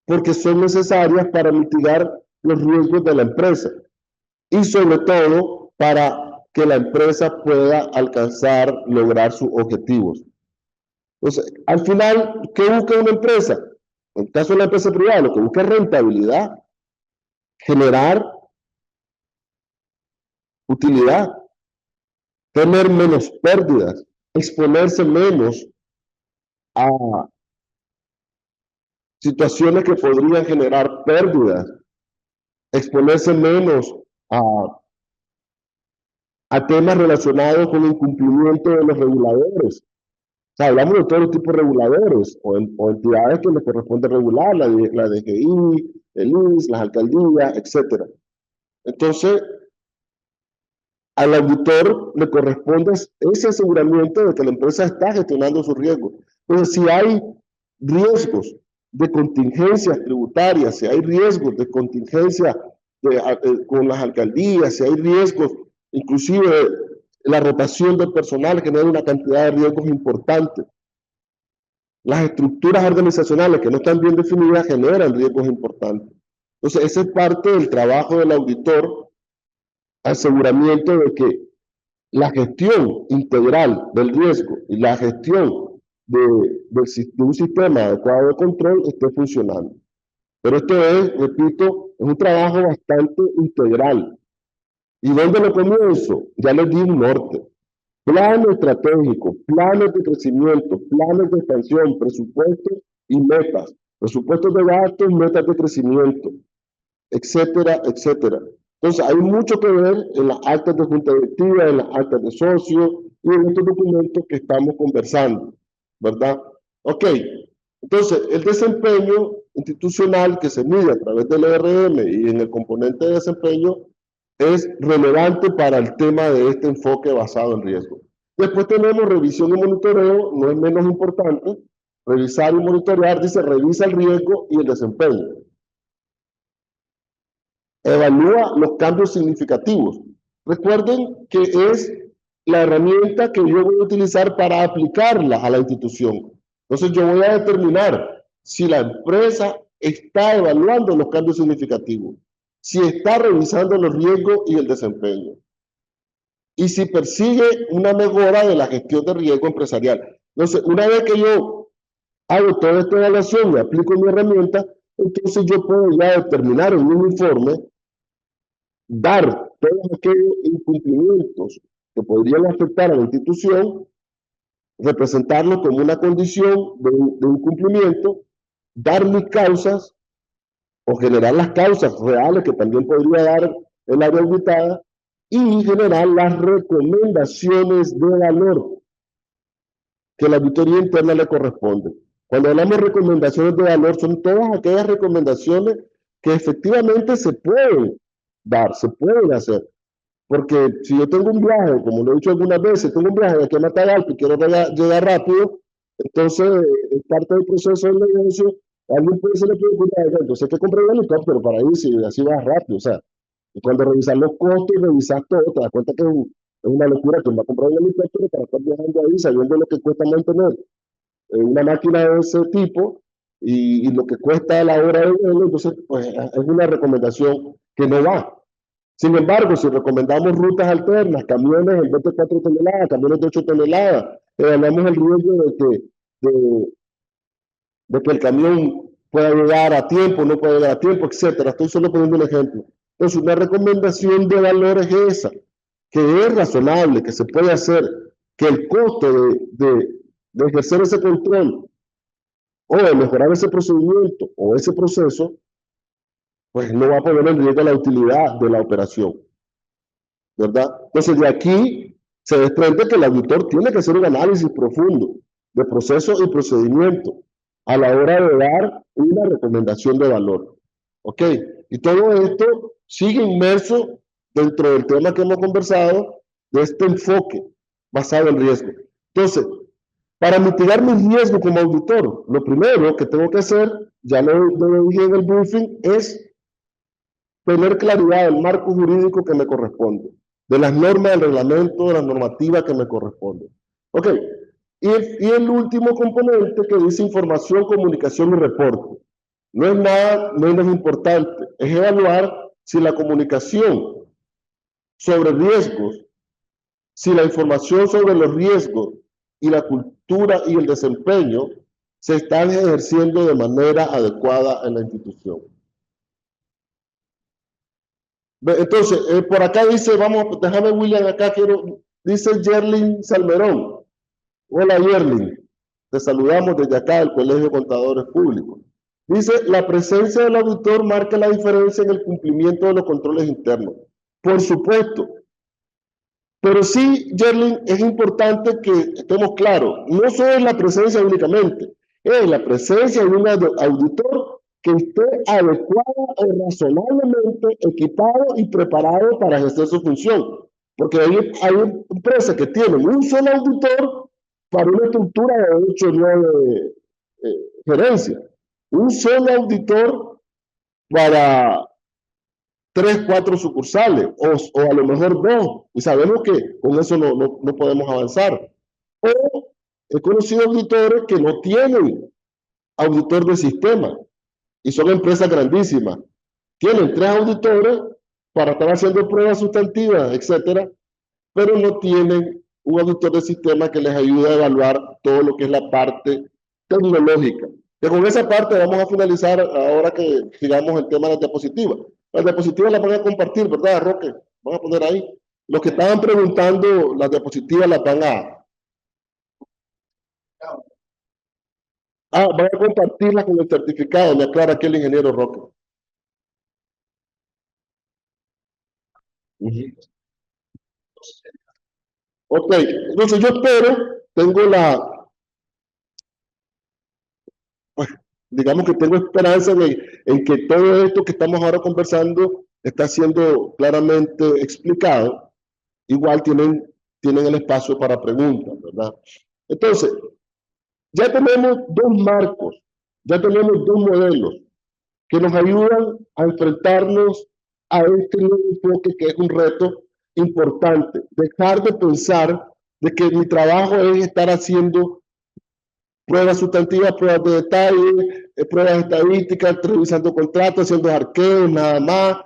porque son necesarias para mitigar los riesgos de la empresa y sobre todo para que la empresa pueda alcanzar, lograr sus objetivos. Entonces, al final, ¿qué busca una empresa? En el caso de la empresa privada, lo que busca es rentabilidad, generar utilidad, tener menos pérdidas, exponerse menos a situaciones que podrían generar pérdidas, exponerse menos a, a temas relacionados con el incumplimiento de los reguladores. O sea, hablamos de todos los tipos de reguladores o entidades que les corresponde regular, la DGI, el INS, las alcaldías, etc. Entonces, al auditor le corresponde ese aseguramiento de que la empresa está gestionando sus riesgos. Entonces, si hay riesgos de contingencias tributarias, si hay riesgos de contingencia con las alcaldías, si hay riesgos, inclusive la rotación del personal genera una cantidad de riesgos importantes. Las estructuras organizacionales que no están bien definidas generan riesgos importantes. Entonces, esa es parte del trabajo del auditor, aseguramiento de que la gestión integral del riesgo y la gestión de un sistema adecuado de control esté funcionando. Pero esto es, repito, es un trabajo bastante integral. ¿Y dónde lo comienzo? Ya les di un norte. Plan estratégico, planes de crecimiento, planes de expansión, presupuestos y metas. Presupuestos de gastos, metas de crecimiento, etcétera, etcétera. Entonces, hay mucho que ver en las actas de junta directiva, en las actas de socios y en estos documentos que estamos conversando, ¿verdad? Ok, entonces, el desempeño institucional que se mide a través del ERM y en el componente de desempeño es relevante para el tema de este enfoque basado en riesgo. Después tenemos revisión y monitoreo, no es menos importante. Revisar y monitorear, dice, revisa el riesgo y el desempeño. Evalúa los cambios significativos. Recuerden que es la herramienta que yo voy a utilizar para aplicarla a la institución. Entonces yo voy a determinar si la empresa está evaluando los cambios significativos, si está revisando los riesgos y el desempeño, y si persigue una mejora de la gestión de riesgo empresarial. Entonces, una vez que yo hago toda esta evaluación y aplico mi herramienta, entonces yo puedo ya determinar en un informe, dar todos aquellos incumplimientos que podrían afectar a la institución, representarlo como una condición de incumplimiento, dar mis causas o generar las causas reales que también podría dar el área auditada y generar las recomendaciones de valor que la auditoría interna le corresponde. Cuando hablamos de recomendaciones de valor, son todas aquellas recomendaciones que efectivamente se pueden dar, se pueden hacer. Porque si yo tengo un viaje, como lo he dicho algunas veces, tengo un viaje de aquí a Matagalpa y quiero llegar rápido, entonces es parte del proceso del negocio. A alguien se le puede ocurrir, entonces hay que comprar un helicóptero para ir, si así vas rápido. O sea, y cuando revisas los costos, revisas todo, te das cuenta que Es una locura que va a comprar un helicóptero para estar viajando ahí sabiendo lo que cuesta mantener una máquina de ese tipo y lo que cuesta la hora de vuelo. Entonces, pues es una recomendación que no va. Sin embargo, si recomendamos rutas alternas, camiones en vez de 4 toneladas, camiones de 8 toneladas, evaluamos el riesgo de, de que el camión pueda llegar a tiempo, no pueda llegar a tiempo, etcétera. Estoy solo poniendo un ejemplo. Entonces, una recomendación de valor es esa, que es razonable, que se puede hacer, que el costo de ejercer ese control o de mejorar ese procedimiento o ese proceso, pues no va a poner en riesgo la utilidad de la operación, ¿verdad? Entonces, de aquí se desprende que el auditor tiene que hacer un análisis profundo de proceso y procedimiento a la hora de dar una recomendación de valor. ¿Ok? Y todo esto sigue inmerso dentro del tema que hemos conversado, de este enfoque basado en riesgo. Entonces, para mitigar mis riesgos como auditor, lo primero que tengo que hacer, ya lo dije en el briefing, es tener claridad del marco jurídico que me corresponde, de las normas del reglamento, de las normativas que me corresponden. Ok, y el último componente que dice información, comunicación y reporte. No es nada menos importante, es evaluar si la comunicación sobre riesgos, si la información sobre los riesgos y la cultura y el desempeño se están ejerciendo de manera adecuada en la institución. Entonces, por acá dice, vamos, déjame William, acá dice Yerlin Salmerón. Hola Yerlin, te saludamos desde acá del Colegio de Contadores Públicos. Dice, la presencia del auditor marca la diferencia en el cumplimiento de los controles internos. Por supuesto, pero sí, Yerlin, es importante que estemos claros, no solo es la presencia únicamente, es la presencia de un auditor que esté adecuado o razonablemente equipado y preparado para ejercer su función. Porque hay empresas que tienen un solo auditor para una estructura de 8 o 9 gerencias. Un solo auditor para 3, 4 sucursales, o a lo mejor 2, y sabemos que con eso no podemos avanzar. O he conocido auditores que no tienen auditor de sistema, y son empresas grandísimas. Tienen 3 auditores para estar haciendo pruebas sustantivas, etcétera, pero no tienen un auditor de sistema que les ayude a evaluar todo lo que es la parte tecnológica. Que con esa parte vamos a finalizar ahora que sigamos el tema de las diapositivas. Las diapositivas las van a compartir, ¿verdad, Roque? Van a poner ahí. Los que estaban preguntando, las diapositivas las van van a compartirlas con el certificado, me aclara aquí el ingeniero Roque. Ok, entonces yo espero, tengo pues, digamos que tengo esperanza en que todo esto que estamos ahora conversando está siendo claramente explicado. Igual tienen el espacio para preguntas, ¿verdad? Entonces, ya tenemos 2 marcos, ya tenemos 2 modelos que nos ayudan a enfrentarnos a este nuevo enfoque que es un reto importante. Dejar de pensar de que mi trabajo es estar haciendo pruebas sustantivas, pruebas de detalle, pruebas estadísticas, revisando contratos, haciendo arqueos, nada más,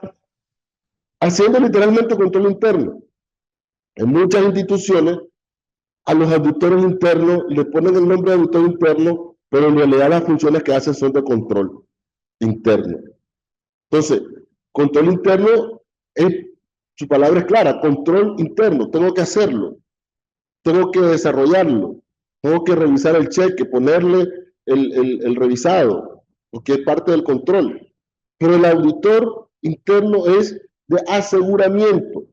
haciendo literalmente control interno. En muchas instituciones, a los auditores internos le ponen el nombre de auditor interno, pero en realidad las funciones que hacen son de control interno. Entonces, control interno, su palabra es clara, control interno, tengo que hacerlo, tengo que desarrollarlo, tengo que revisar el cheque, ponerle el revisado, porque es parte del control. Pero el auditor interno es de aseguramiento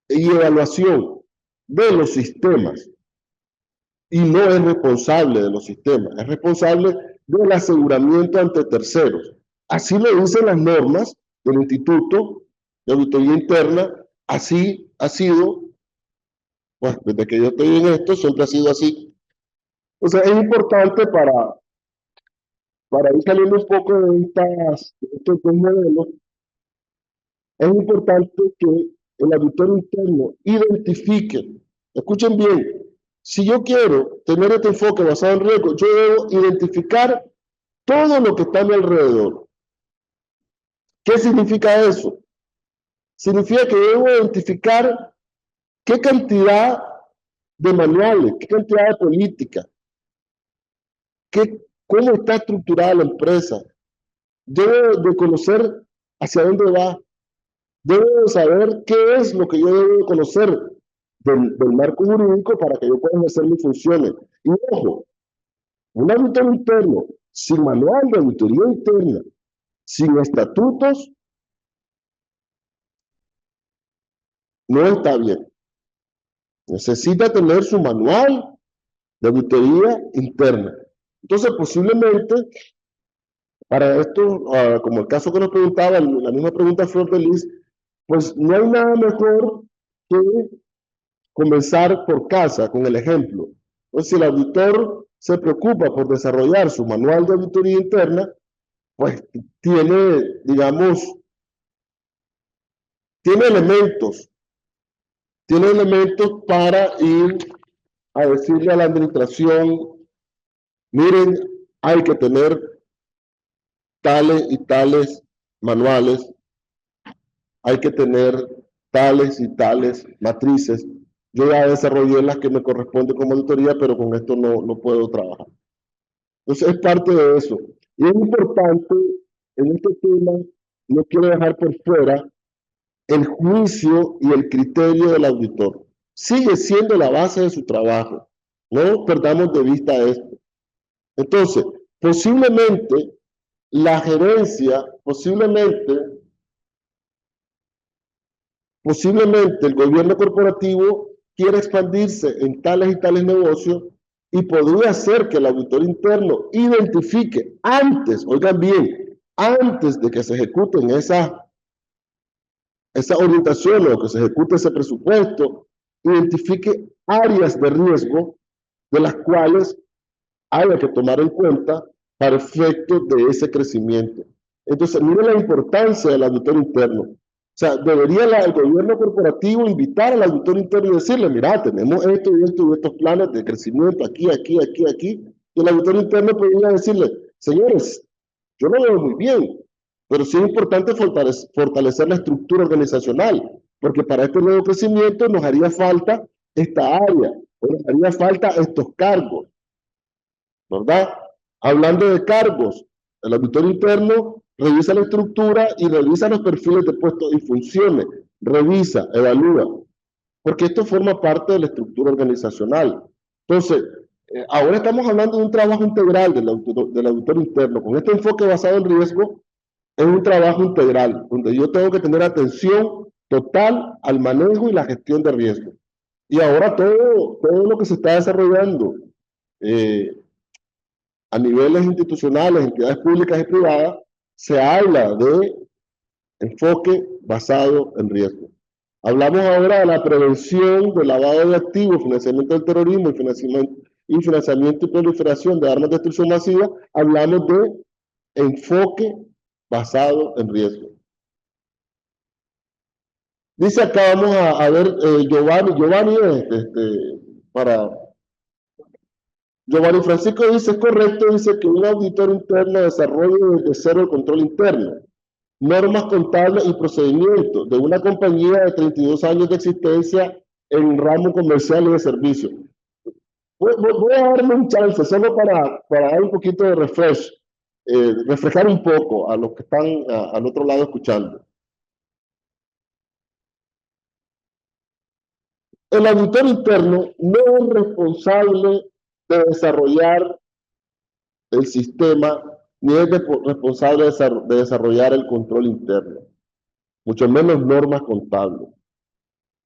y evaluación de los sistemas. Y no es responsable de los sistemas, es responsable del aseguramiento ante terceros. Así lo dicen las normas del Instituto de Auditoría Interna, así ha sido, pues desde que yo estoy en esto, siempre ha sido así. O sea, es importante para ir saliendo un poco de estos 2 modelos, es importante que el auditor interno identifique, escuchen bien, si yo quiero tener este enfoque basado en riesgo, yo debo identificar todo lo que está a mi alrededor. ¿Qué significa eso? Significa que debo identificar qué cantidad de manuales, qué cantidad de política, cómo está estructurada la empresa. Debo de conocer hacia dónde va. Debo de saber qué es lo que yo debo de conocer del marco jurídico para que yo pueda hacer mis funciones. Y ojo, un auditor interno sin manual de auditoría interna, sin estatutos, no está bien. Necesita tener su manual de auditoría interna. Entonces, posiblemente, para esto, como el caso que nos preguntaba, la misma pregunta Flor de Lis, pues no hay nada mejor que comenzar por casa, con el ejemplo. Entonces, si el auditor se preocupa por desarrollar su manual de auditoría interna, pues tiene, digamos, tiene elementos para ir a decirle a la administración, miren, hay que tener tales y tales manuales, hay que tener tales y tales matrices. Yo ya desarrollé las que me corresponden como auditoría, pero con esto no puedo trabajar. Entonces es parte de eso. Y es importante, en este tema, no quiero dejar por fuera el juicio y el criterio del auditor. Sigue siendo la base de su trabajo. No perdamos de vista esto. Entonces, posiblemente la gerencia, posiblemente el gobierno corporativo quiera expandirse en tales y tales negocios y podría ser que el auditor interno identifique antes, oigan bien, antes de que se ejecuten esa orientación o que se ejecute ese presupuesto, identifique áreas de riesgo de las cuales haya que tomar en cuenta para efectos de ese crecimiento. Entonces, mire la importancia del auditor interno. O sea, debería el gobierno corporativo invitar al auditor interno y decirle, mira, tenemos esto y esto y estos planes de crecimiento aquí, aquí, aquí, aquí. Y el auditor interno podría decirle, señores, yo lo veo muy bien, pero sí es importante fortalecer la estructura organizacional, porque para este nuevo crecimiento nos haría falta esta área, nos haría falta estos cargos, ¿verdad? Hablando de cargos, el auditor interno revisa la estructura y revisa los perfiles de puestos y funciones, revisa, evalúa, porque esto forma parte de la estructura organizacional. Entonces, ahora estamos hablando de un trabajo integral del auditor interno. Con este enfoque basado en riesgo, es un trabajo integral, donde yo tengo que tener atención total al manejo y la gestión de riesgo. Y ahora todo lo que se está desarrollando a niveles institucionales, entidades públicas y privadas, se habla de enfoque basado en riesgo. Hablamos ahora de la prevención del lavado de activos, financiamiento del terrorismo y financiamiento y proliferación de armas de destrucción masiva. Hablamos de enfoque basado en riesgo. Dice acá, vamos a ver, Giovanni, para Giovanni Francisco dice, es correcto, dice que un auditor interno desarrolle desde cero el control interno, normas contables y procedimientos de una compañía de 32 años de existencia en ramo comercial y de servicio. Voy a darme un chance, solo para dar un poquito de refrescar un poco a los que están al otro lado escuchando. El auditor interno no es responsable de desarrollar el sistema, ni es responsable de desarrollar el control interno, mucho menos normas contables.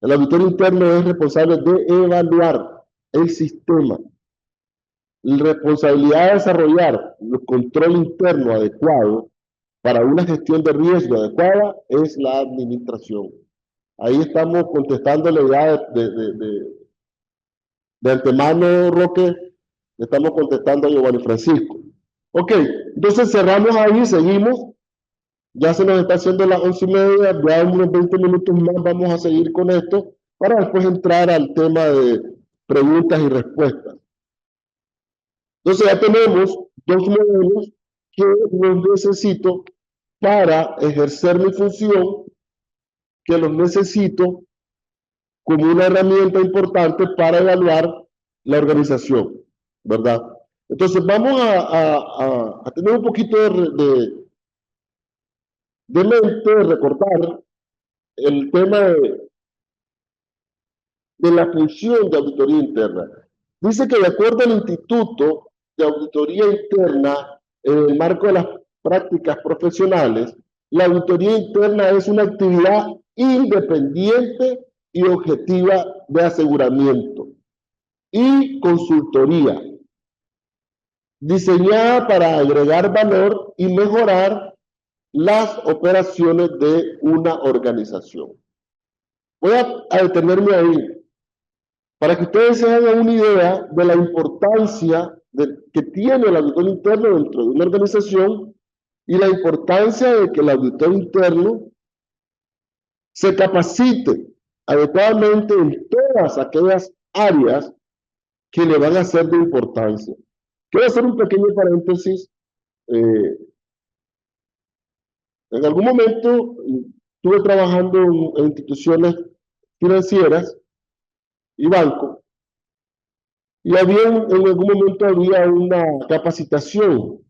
El auditor interno es responsable de evaluar el sistema. La responsabilidad de desarrollar el control interno adecuado para una gestión de riesgo adecuada es la administración. Ahí estamos contestando la idea de antemano, Roque, le estamos contestando a Giovanni Francisco. Ok, entonces cerramos ahí, seguimos. Ya se nos está haciendo las 11:30, ya unos 20 minutos más vamos a seguir con esto para después entrar al tema de preguntas y respuestas. Entonces ya tenemos dos modelos que los necesito para ejercer mi función, que los necesito como una herramienta importante para evaluar la organización, ¿verdad? Entonces vamos a tener un poquito de mente, de recordar el tema de la función de auditoría interna. Dice que de acuerdo al Instituto de Auditoría Interna, en el marco de las prácticas profesionales, la auditoría interna es una actividad independiente y objetiva de aseguramiento y consultoría, diseñada para agregar valor y mejorar las operaciones de una organización. Voy a detenerme ahí para que ustedes se hagan una idea de la importancia que tiene el auditor interno dentro de una organización y la importancia de que el auditor interno se capacite adecuadamente en todas aquellas áreas que le van a ser de importancia. Quiero hacer un pequeño paréntesis. En algún momento estuve trabajando en instituciones financieras y bancos, y en algún momento había una capacitación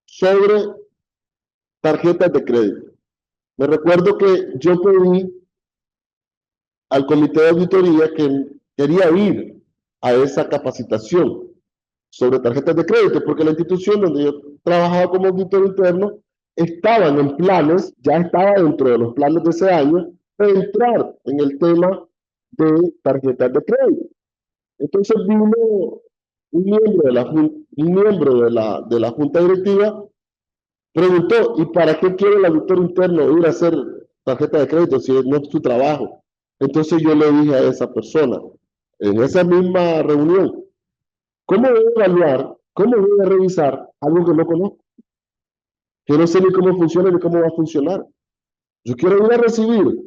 sobre tarjetas de crédito. Me recuerdo que yo pedí al comité de auditoría que quería ir a esa capacitación sobre tarjetas de crédito, porque la institución donde yo trabajaba como auditor interno estaban en planes, ya estaba dentro de los planes de ese año, de entrar en el tema de tarjetas de crédito. Entonces vino un miembro de la junta directiva, preguntó, ¿y para qué quiere el auditor interno ir a hacer tarjeta de crédito si no es su trabajo? Entonces yo le dije a esa persona, en esa misma reunión, ¿cómo voy a evaluar, cómo voy a revisar algo que no conozco? Que no sé ni cómo funciona ni cómo va a funcionar. Yo quiero ir a recibir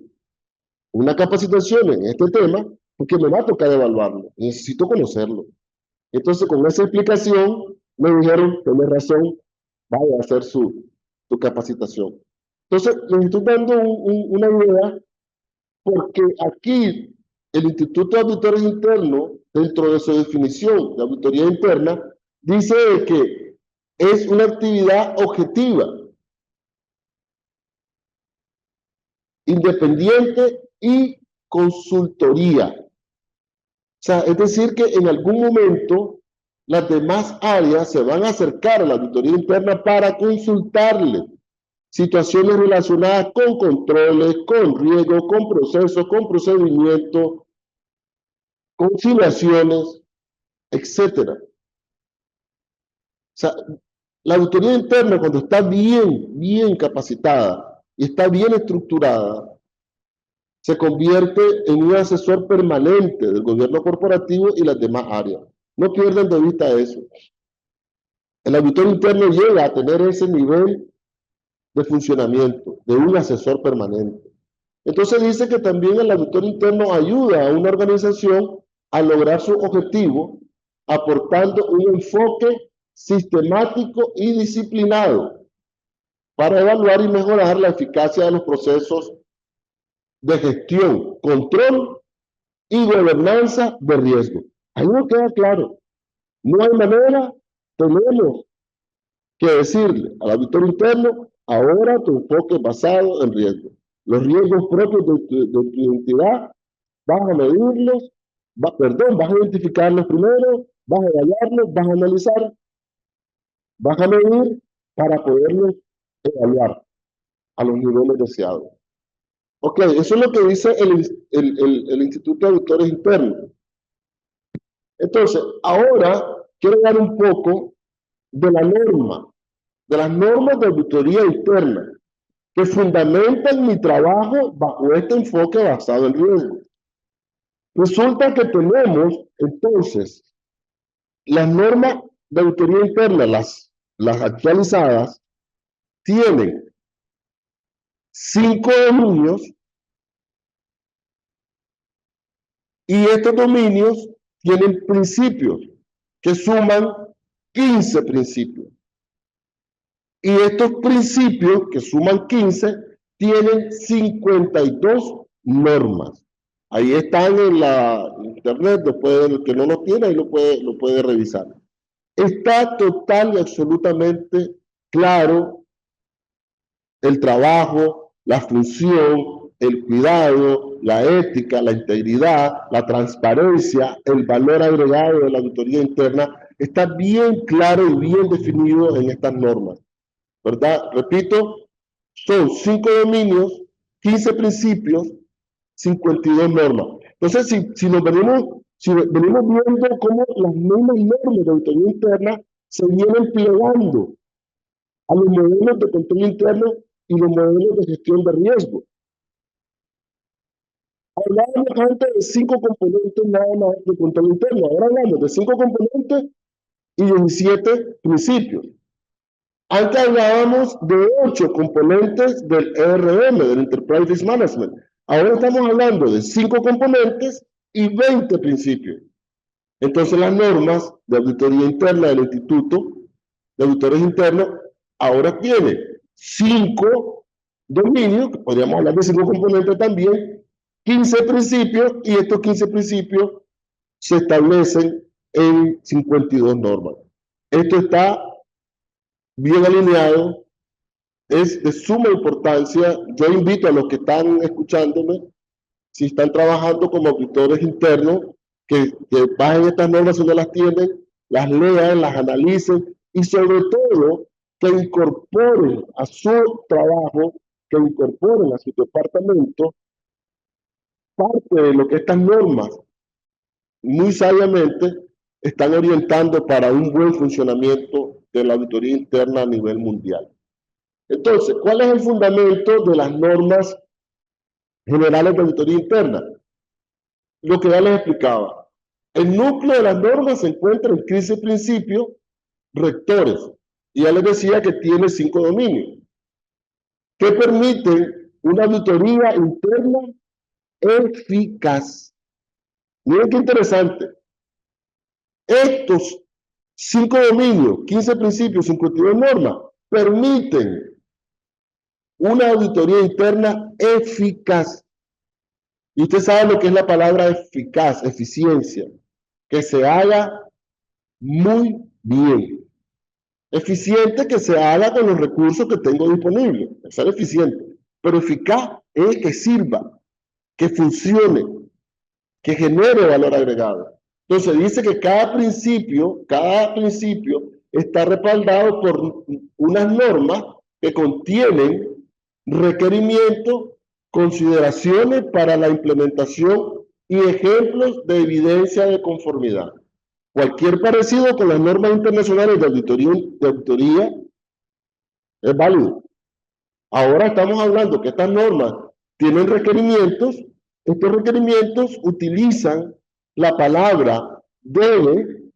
una capacitación en este tema porque me va a tocar evaluarlo. Necesito conocerlo. Entonces, con esa explicación, me dijeron, tiene razón, vaya a hacer su capacitación. Entonces, les estoy dando una idea porque aquí el Instituto de Auditores Internos, dentro de su definición de auditoría interna, dice que es una actividad objetiva, independiente y consultoría. O sea, es decir que en algún momento las demás áreas se van a acercar a la auditoría interna para consultarle situaciones relacionadas con controles, con riesgos, con procesos, con procedimientos, conciliaciones, etcétera. O sea, la auditoría interna, cuando está bien capacitada y está bien estructurada, se convierte en un asesor permanente del gobierno corporativo y las demás áreas. No pierdan de vista eso. El auditor interno llega a tener ese nivel de funcionamiento de un asesor permanente. Entonces dice que también el auditor interno ayuda a una organización a lograr su objetivo, aportando un enfoque sistemático y disciplinado para evaluar y mejorar la eficacia de los procesos de gestión, control y gobernanza de riesgo. Ahí no queda claro. No hay manera, tenemos que decirle al auditor interno, ahora tu enfoque es basado en riesgo. Los riesgos propios de tu identidad, vas a medirlos, vas a identificarlos primero, vas a evaluarlos, vas a analizar, vas a medir para poderlos evaluar a los niveles deseados. Ok, eso es lo que dice el Instituto de Auditores Internos. Entonces, ahora quiero dar un poco de la norma, de las normas de auditoría interna, que fundamentan mi trabajo bajo este enfoque basado en riesgo. Resulta que tenemos, entonces, las normas de auditoría interna, las actualizadas, tienen 5 dominios, y estos dominios tienen principios que suman 15 principios. Y estos principios que suman 15 tienen 52 normas. Ahí están en la internet, después el que no lo tiene, ahí lo puede revisar. Está total y absolutamente claro el trabajo, la función, el cuidado, la ética, la integridad, la transparencia, el valor agregado de la auditoría interna, está bien claro y bien definido en estas normas, ¿verdad? Repito, son 5 dominios, 15 principios, 52 normas. Entonces, si venimos viendo cómo las mismas normas de auditoría interna se vienen plegando a los modelos de control interno y los modelos de gestión de riesgo. Hablábamos antes de 5 componentes nada más de control interno, ahora hablamos de 5 componentes y 17 principios. Antes hablábamos de 8 componentes del ERM, del Enterprise Risk Management. Ahora estamos hablando de 5 componentes y 20 principios. Entonces las normas de auditoría interna del Instituto de Auditores Internos ahora tiene 5 dominios, que podríamos hablar de 5 componentes también, 15 principios, y estos 15 principios se establecen en 52 normas. Esto está bien alineado, es de suma importancia. Yo invito a los que están escuchándome, si están trabajando como auditores internos, que bajen estas normas si no las tienen, las lean, las analicen y sobre todo que incorporen a su trabajo, que incorporen a su departamento parte de lo que estas normas muy sabiamente están orientando para un buen funcionamiento de la auditoría interna a nivel mundial. Entonces, ¿cuál es el fundamento de las normas generales de auditoría interna? Lo que ya les explicaba. El núcleo de las normas se encuentra en 15 principios rectores. Y ya les decía que tiene 5 dominios, que permiten una auditoría interna eficaz. Miren qué interesante. Estos 5 dominios, 15 principios, 52 normas, permiten una auditoría interna eficaz. Y usted sabe lo que es la palabra eficaz, eficiencia, que se haga muy bien. Eficiente, que se haga con los recursos que tengo disponibles, ser eficiente. Pero eficaz es que sirva, que funcione, que genere valor agregado. Entonces dice que cada principio está respaldado por unas normas que contienen requerimientos, consideraciones para la implementación y ejemplos de evidencia de conformidad. Cualquier parecido con las normas internacionales de auditoría es válido. Ahora estamos hablando que estas normas tienen requerimientos. Estos requerimientos utilizan la palabra debe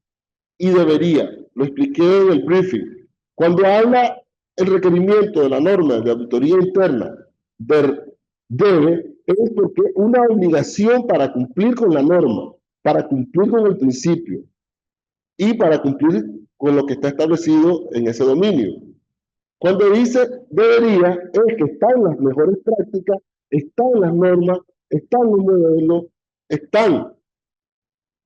y debería. Lo expliqué en el briefing. Cuando habla el requerimiento de la norma de auditoría interna debe, es porque una obligación para cumplir con la norma, para cumplir con el principio y para cumplir con lo que está establecido en ese dominio. Cuando dice debería, es que están las mejores prácticas, están las normas, están los modelos, están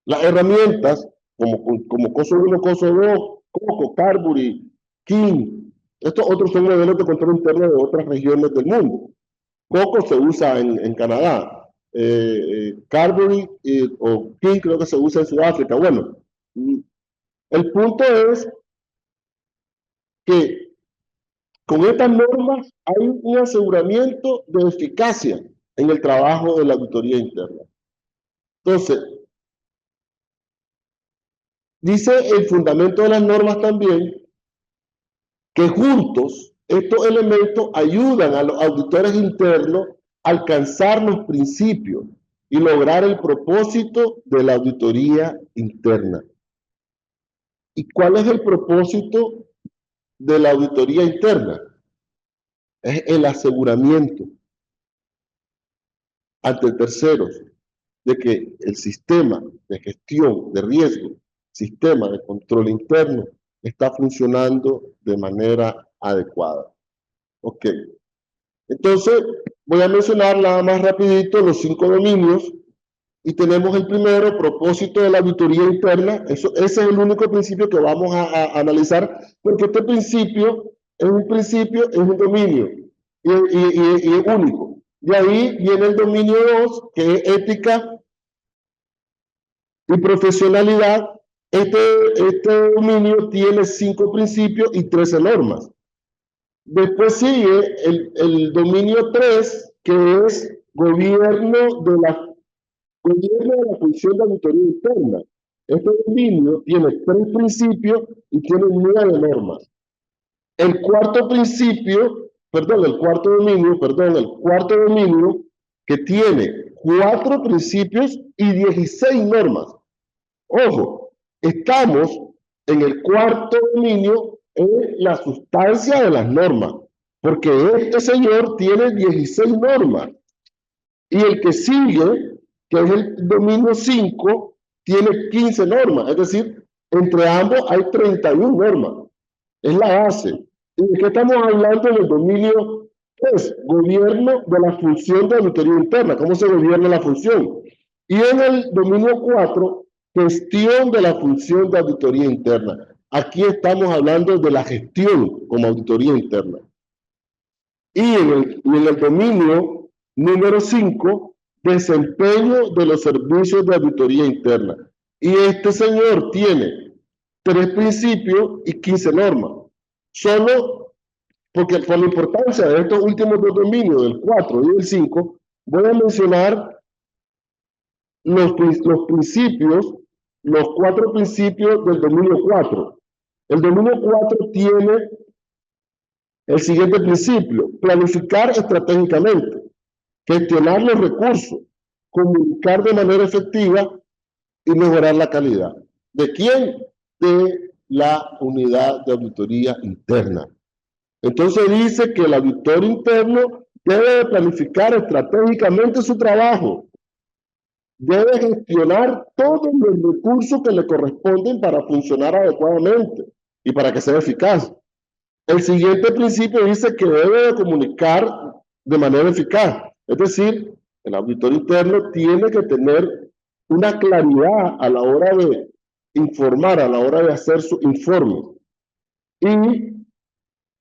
las herramientas como COSO 1, COSO 2, COCO, Carbury, King. Estos otros son modelos de control interno de otras regiones del mundo. COCO se usa en Canadá. Carbury o King creo que se usa en Sudáfrica. Bueno, el punto es que con estas normas hay un aseguramiento de eficacia en el trabajo de la auditoría interna. Entonces, dice el fundamento de las normas también que juntos estos elementos ayudan a los auditores internos a alcanzar los principios y lograr el propósito de la auditoría interna. ¿Y cuál es el propósito de la auditoría interna? es el aseguramiento ante terceros de que el sistema de gestión de riesgo, sistema de control interno, está funcionando de manera adecuada. Ok. Entonces, voy a mencionar nada más rapidito los 5 dominios y tenemos el primero, propósito de la auditoría interna. Ese es el único principio que vamos a analizar, porque este principio es un dominio y es único. De ahí viene el dominio 2, que es ética y profesionalidad. Este dominio tiene 5 principios y 13 normas. Después sigue el dominio 3, que es gobierno de la función de auditoría interna. Este dominio tiene 3 principios y tiene 9 normas. El cuarto dominio, que tiene 4 principios y 16 normas. Ojo, estamos en el cuarto dominio, en la sustancia de las normas, porque este señor tiene 16 normas. Y el que sigue, que es el dominio 5, tiene 15 normas. Es decir, entre ambos hay 31 normas. Es la base. ¿Y de qué estamos hablando en el dominio 3? Gobierno de la función de auditoría interna. ¿Cómo se gobierna la función? Y en el dominio 4, gestión de la función de auditoría interna. Aquí estamos hablando de la gestión como auditoría interna. Y en el dominio número 5, desempeño de los servicios de auditoría interna. Y este señor tiene 3 principios y 15 normas. Solo porque por la importancia de estos últimos 2 dominios, del 4 y del 5, voy a mencionar los principios, los 4 principios del dominio 4. El dominio 4 tiene el siguiente principio: planificar estratégicamente, gestionar los recursos, comunicar de manera efectiva y mejorar la calidad. ¿De quién? De la unidad de auditoría interna. Entonces dice que el auditor interno debe planificar estratégicamente su trabajo, debe gestionar todos los recursos que le corresponden para funcionar adecuadamente y para que sea eficaz. El siguiente principio dice que debe de comunicar de manera eficaz. Es decir, el auditor interno tiene que tener una claridad a la hora de informar, a la hora de hacer su informe. Y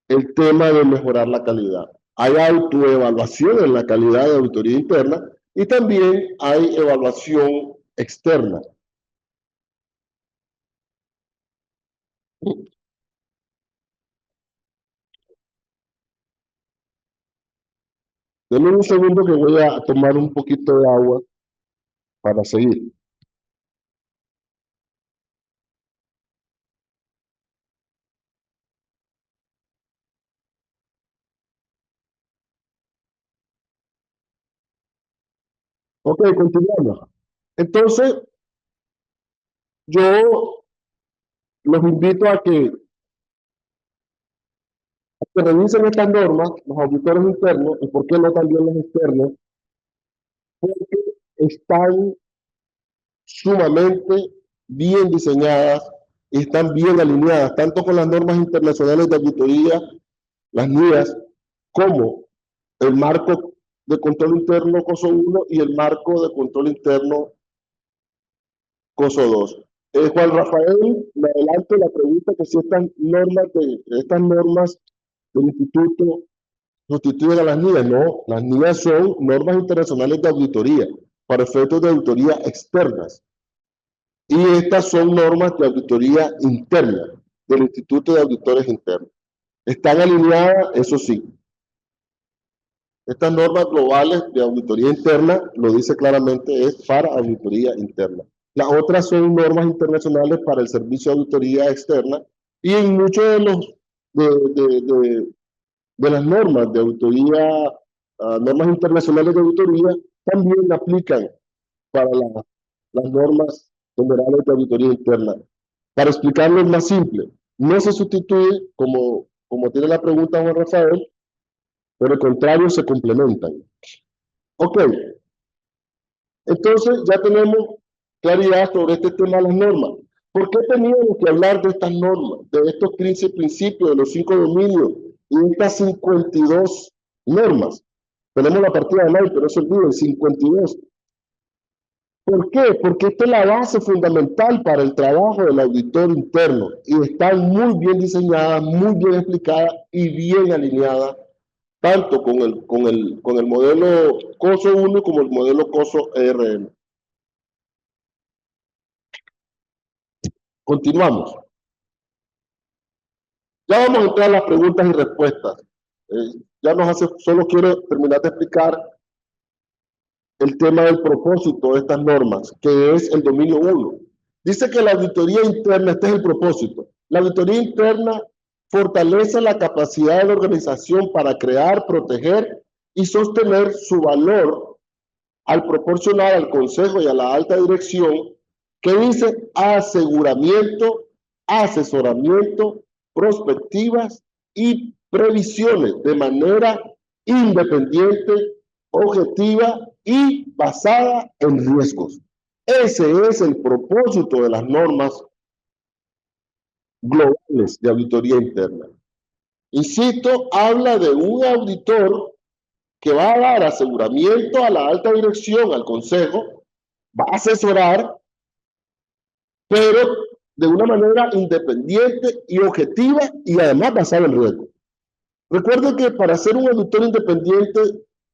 el tema de mejorar la calidad. Hay autoevaluación en la calidad de auditoría interna y también hay evaluación externa. Denme un segundo que voy a tomar un poquito de agua para seguir. Ok, continuamos. Entonces, yo los invito a que revisen estas normas, los auditores internos, y por qué no también los externos, porque están sumamente bien diseñadas y están bien alineadas, tanto con las normas internacionales de auditoría, las NIAS, como el marco de control interno COSO 1 y el marco de control interno COSO 2. Juan Rafael, me adelanto la pregunta que si estas normas del instituto sustituyen a las NIAS. No, las NIAS son normas internacionales de auditoría para efectos de auditoría externas. Y estas son normas de auditoría interna del Instituto de Auditores Internos. Están alineadas, eso sí. Estas normas globales de auditoría interna, lo dice claramente, es para auditoría interna. Las otras son normas internacionales para el servicio de auditoría externa y en muchos de las normas de auditoría, normas internacionales de auditoría, también aplican para las normas generales de auditoría interna. Para explicarlo es más simple, no se sustituye, como tiene la pregunta Juan Rafael, Por el contrario, se complementan. Ok, entonces ya tenemos claridad sobre este tema de las normas. ¿Por qué teníamos que hablar de estas normas, de estos 15 principios, de los 5 dominios y de estas 52 normas? Tenemos la partida de mayo, pero no se olviden, 52. ¿Por qué? Porque esta es la base fundamental para el trabajo del auditor interno y están muy bien diseñadas, muy bien explicadas y bien alineadas, tanto con el modelo COSO 1 como el modelo COSO ERM. Continuamos. Ya vamos a entrar a las preguntas y respuestas. Solo quiero terminar de explicar el tema del propósito de estas normas, que es el dominio 1. Dice que la auditoría interna, este es el propósito, la auditoría interna fortalece la capacidad de la organización para crear, proteger y sostener su valor al proporcionar al consejo y a la alta dirección, que dice aseguramiento, asesoramiento, prospectivas y previsiones de manera independiente, objetiva y basada en riesgos. Ese es el propósito de las normas globales de auditoría interna. Insisto, habla de un auditor que va a dar aseguramiento a la alta dirección, al consejo, va a asesorar, pero de una manera independiente y objetiva y además basada en riesgo. Recuerden que para ser un auditor independiente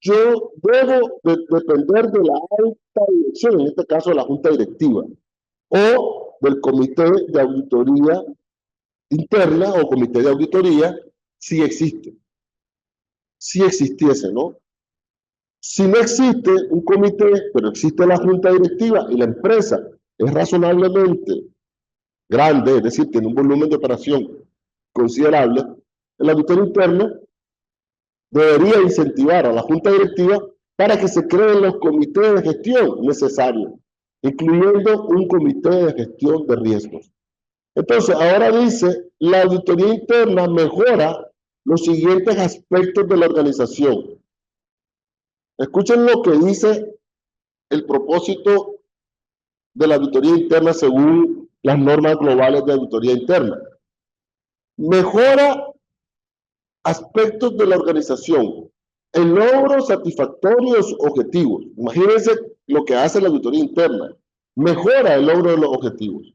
yo debo depender de la alta dirección, en este caso de la junta directiva, o del comité de auditoría interna o comité de auditoría, si existe, si existiese, ¿no? Si no existe un comité, pero existe la junta directiva y la empresa es razonablemente grande, es decir, tiene un volumen de operación considerable, el auditor interno debería incentivar a la junta directiva para que se creen los comités de gestión necesarios, incluyendo un comité de gestión de riesgos. Entonces, ahora dice, la auditoría interna mejora los siguientes aspectos de la organización. Escuchen lo que dice el propósito de la auditoría interna según las normas globales de auditoría interna. Mejora aspectos de la organización, el logro satisfactorio de sus objetivos. Imagínense lo que hace la auditoría interna. Mejora el logro de los objetivos.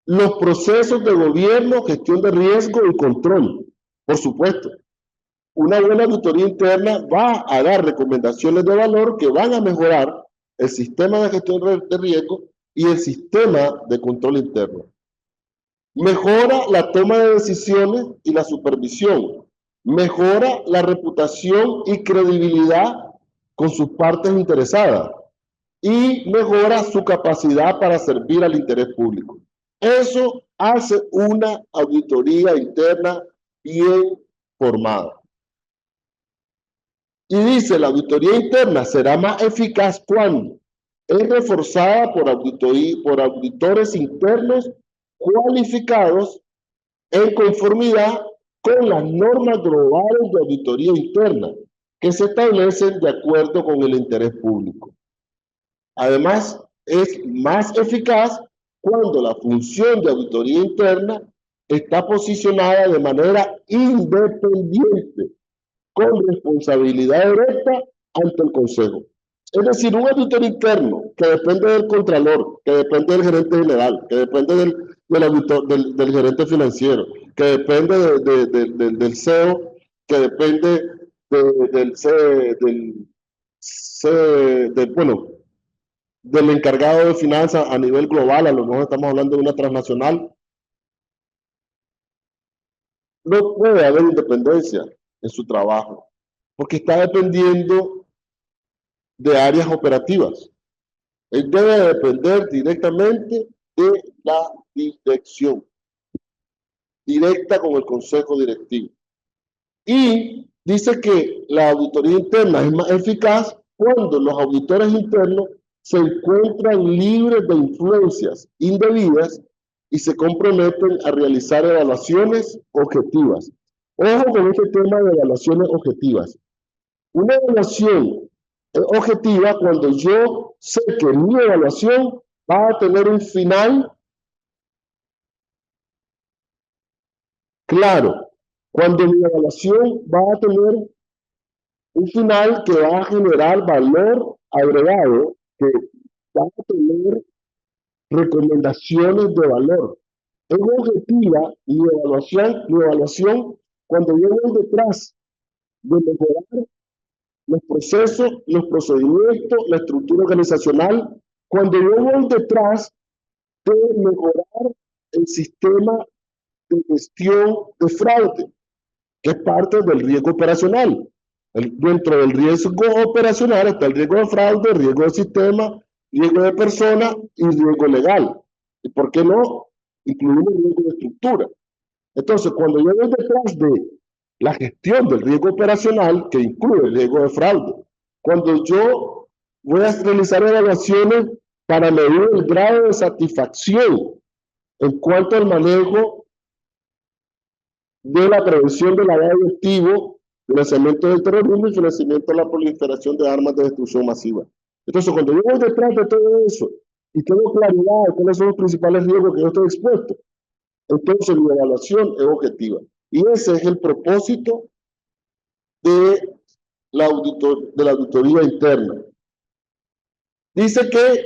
Los procesos de gobierno, gestión de riesgo y control. Por supuesto, una buena auditoría interna va a dar recomendaciones de valor que van a mejorar el sistema de gestión de riesgo y el sistema de control interno. Mejora la toma de decisiones y la supervisión. Mejora la reputación y credibilidad con sus partes interesadas. Y mejora su capacidad para servir al interés público. Eso hace una auditoría interna bien formada. Y dice, la auditoría interna será más eficaz cuando es reforzada por auditores internos cualificados en conformidad con las normas globales de auditoría interna que se establecen de acuerdo con el interés público. Además, es más eficaz cuando la función de auditoría interna está posicionada de manera independiente, con responsabilidad directa ante el Consejo. Es decir, un auditor interno que depende del Contralor, que depende del gerente general, que depende del gerente financiero, que depende del CEO, que depende del encargado de finanzas a nivel global, a lo mejor estamos hablando de una transnacional, no puede haber independencia en su trabajo, porque está dependiendo de áreas operativas. Él debe depender directamente de la dirección, directa con el consejo directivo. Y dice que la auditoría interna es más eficaz cuando los auditores internos se encuentran libres de influencias indebidas y se comprometen a realizar evaluaciones objetivas. Ojo con este tema de evaluaciones objetivas. Una evaluación es objetiva cuando yo sé que mi evaluación va a tener un final claro. Cuando mi evaluación va a tener un final que va a generar valor agregado, que va a tener recomendaciones de valor. Es objetiva mi evaluación cuando yo voy detrás de mejorar los procesos, los procedimientos, la estructura organizacional, cuando yo voy detrás de mejorar el sistema de gestión de fraude, que es parte del riesgo operacional. Dentro del riesgo operacional está el riesgo de fraude, riesgo de sistema, riesgo de persona y riesgo legal. ¿Y por qué no? Incluimos riesgo de estructura. Entonces, cuando yo voy detrás de la gestión del riesgo operacional, que incluye el riesgo de fraude, cuando yo voy a realizar evaluaciones para medir el grado de satisfacción en cuanto al manejo de la prevención de lavado de activos, financiamiento del terrorismo y financiamiento de la proliferación de armas de destrucción masiva. Entonces, cuando yo voy detrás de todo eso y tengo claridad de cuáles son los principales riesgos que yo estoy expuesto, entonces mi evaluación es objetiva. Y ese es el propósito de la auditoría interna. Dice que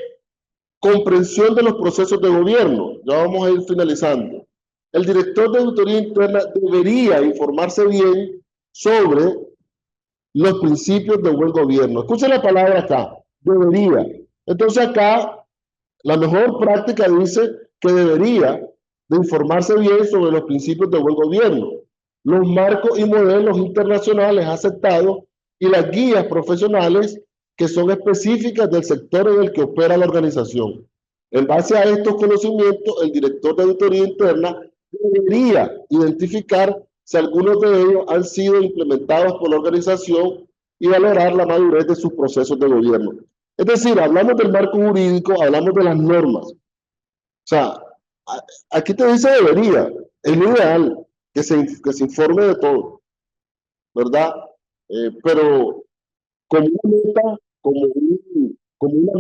comprensión de los procesos de gobierno. Ya vamos a ir finalizando. El director de auditoría interna debería informarse bien sobre los principios de buen gobierno. Escuchen la palabra acá, debería. Entonces acá, la mejor práctica dice que debería de informarse bien sobre los principios de buen gobierno, los marcos y modelos internacionales aceptados y las guías profesionales que son específicas del sector en el que opera la organización. En base a estos conocimientos, el director de auditoría interna debería identificar si algunos de ellos han sido implementados por la organización y valorar la madurez de sus procesos de gobierno. Es decir, hablamos del marco jurídico, hablamos de las normas. O sea, aquí te dice debería, es lo ideal, que se informe de todo, ¿verdad? Pero como una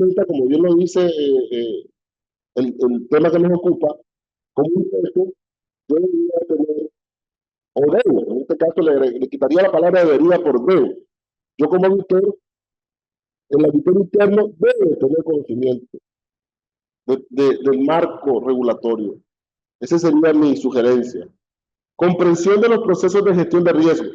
meta, como bien lo dice el tema que nos ocupa, como un reto, yo debería tener, o debo, en este caso le quitaría la palabra debería por debo. Yo como auditor, el auditor interno debe tener conocimiento del marco regulatorio. Esa sería mi sugerencia. Comprensión de los procesos de gestión de riesgo.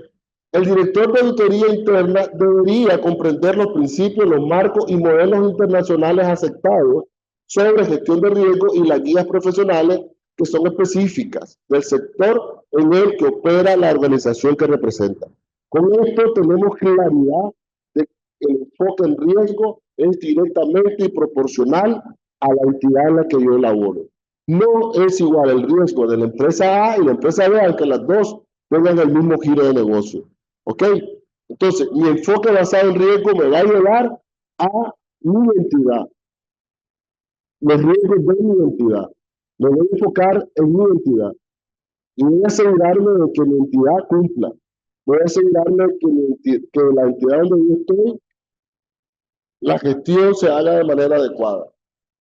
El director de auditoría interna debería comprender los principios, los marcos y modelos internacionales aceptados sobre gestión de riesgo y las guías profesionales que son específicas del sector en el que opera la organización que representa. Con esto tenemos claridad de que el enfoque en riesgo es directamente y proporcional a la entidad en la que yo laboro. No es igual el riesgo de la empresa A y la empresa B, aunque las dos tengan el mismo giro de negocio. ¿Ok? Entonces, mi enfoque basado en riesgo me va a llevar a mi entidad, los riesgos de mi entidad. Me voy a enfocar en mi entidad y voy a asegurarme de que mi entidad cumpla. Voy a asegurarme que la entidad donde yo estoy, la gestión se haga de manera adecuada.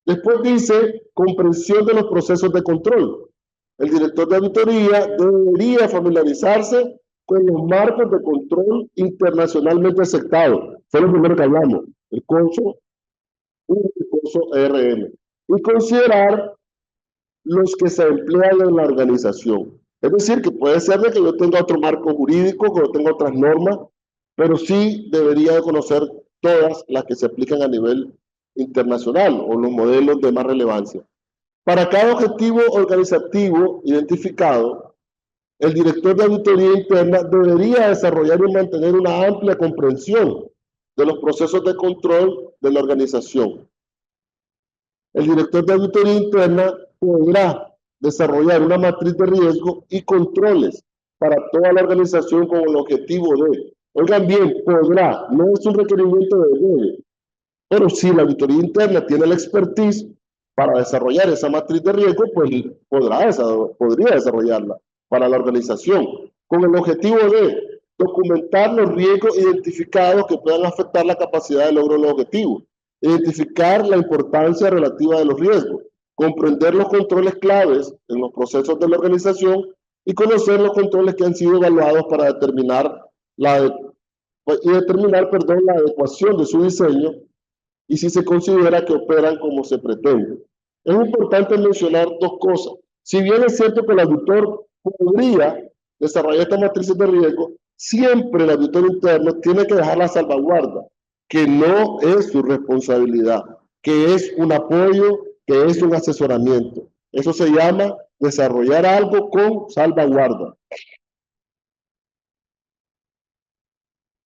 Después dice comprensión de los procesos de control. El director de auditoría debería familiarizarse con los marcos de control internacionalmente aceptados. Fue lo primero que hablamos, el COSO 1 y el COSO ERM. Y considerar los que se emplean en la organización. Es decir, que puede ser de que yo tenga otro marco jurídico, que yo tenga otras normas, pero sí debería de conocer todas las que se aplican a nivel internacional o los modelos de más relevancia. Para cada objetivo organizativo identificado, el director de auditoría interna debería desarrollar y mantener una amplia comprensión de los procesos de control de la organización. El director de auditoría interna podrá desarrollar una matriz de riesgo y controles para toda la organización con el objetivo de, oigan bien, podrá, no es un requerimiento de debe, pero si la auditoría interna tiene la expertise para desarrollar esa matriz de riesgo, pues podría desarrollarla para la organización. con el objetivo de documentar los riesgos identificados que puedan afectar la capacidad de logro de los objetivos, identificar la importancia relativa de los riesgos, comprender los controles claves en los procesos de la organización y conocer los controles que han sido evaluados para determinar la adecuación de su diseño y si se considera que operan como se pretende. Es importante mencionar dos cosas. Si bien es cierto que el auditor podría desarrollar estas matrices de riesgo, siempre el auditor interno tiene que dejar la salvaguarda, que no es su responsabilidad, que es un apoyo, que es un asesoramiento. Eso se llama desarrollar algo con salvaguarda.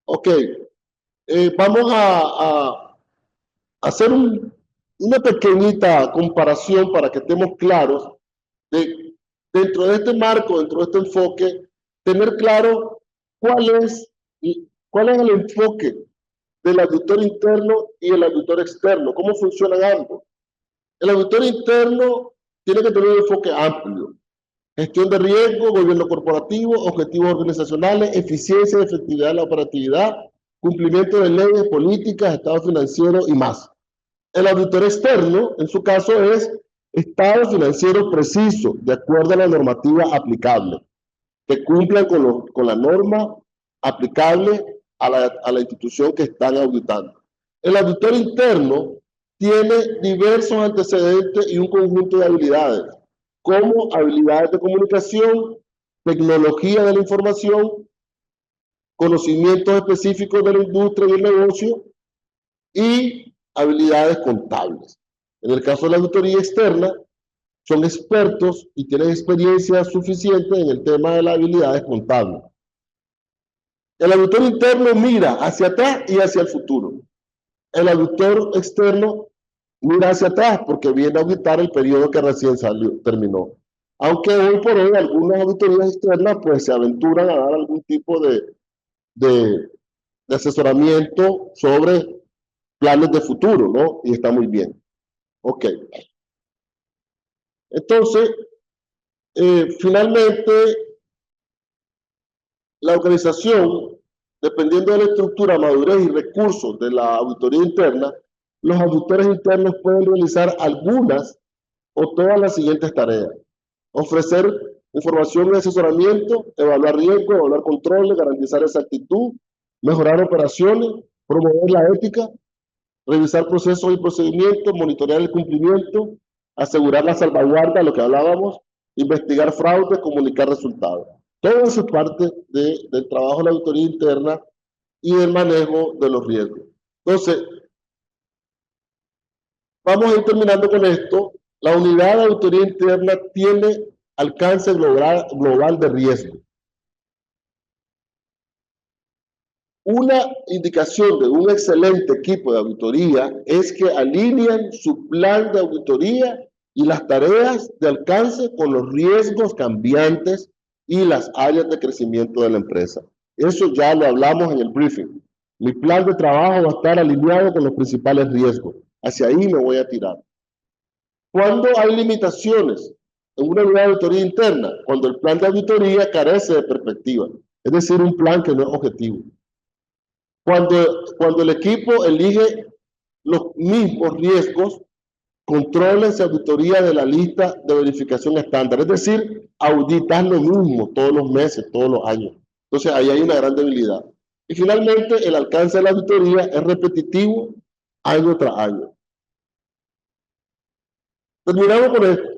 Ok, vamos a hacer una pequeñita comparación para que estemos claros de, dentro de este marco, dentro de este enfoque, tener claro cuál es el enfoque del auditor interno y el auditor externo, cómo funcionan ambos. El auditor interno tiene que tener un enfoque amplio: gestión de riesgo, gobierno corporativo, objetivos organizacionales, eficiencia y efectividad de la operatividad, cumplimiento de leyes, políticas, estado financiero y más. El auditor externo, en su caso, es estado financiero preciso, de acuerdo a la normativa aplicable, que cumplan con la norma aplicable a la institución que están auditando. El auditor interno tiene diversos antecedentes y un conjunto de habilidades, como habilidades de comunicación, tecnología de la información, conocimientos específicos de la industria y el negocio y habilidades contables. En el caso de la auditoría externa, son expertos y tienen experiencia suficiente en el tema de las habilidades contables. El auditor interno mira hacia atrás y hacia el futuro. El auditor externo mira hacia atrás porque viene a auditar el periodo que recién terminó. Aunque hoy por hoy algunas auditorías externas pues se aventuran a dar algún tipo de asesoramiento sobre planes de futuro, ¿no? Y está muy bien. Ok. Entonces, finalmente, la organización, dependiendo de la estructura, madurez y recursos de la auditoría interna, los auditores internos pueden realizar algunas o todas las siguientes tareas: ofrecer información y asesoramiento, evaluar riesgos, evaluar controles, garantizar exactitud, mejorar operaciones, promover la ética, revisar procesos y procedimientos, monitorear el cumplimiento, asegurar la salvaguarda, lo que hablábamos, investigar fraudes, comunicar resultados. Todo eso es parte del trabajo de la auditoría interna y del manejo de los riesgos. Entonces, vamos a ir terminando con esto. La unidad de auditoría interna tiene alcance global de riesgo. Una indicación de un excelente equipo de auditoría es que alinean su plan de auditoría y las tareas de alcance con los riesgos cambiantes y las áreas de crecimiento de la empresa. Eso ya lo hablamos en el briefing. Mi plan de trabajo va a estar alineado con los principales riesgos. Hacia ahí me voy a tirar. Cuando hay limitaciones en una unidad de auditoría interna, cuando el plan de auditoría carece de perspectiva, es decir, un plan que no es objetivo. Cuando el equipo elige los mismos riesgos, controles y auditoría de la lista de verificación estándar, es decir, auditar lo mismo todos los meses, todos los años. Entonces ahí hay una gran debilidad. Y finalmente el alcance de la auditoría es repetitivo año tras año. Terminamos con esto.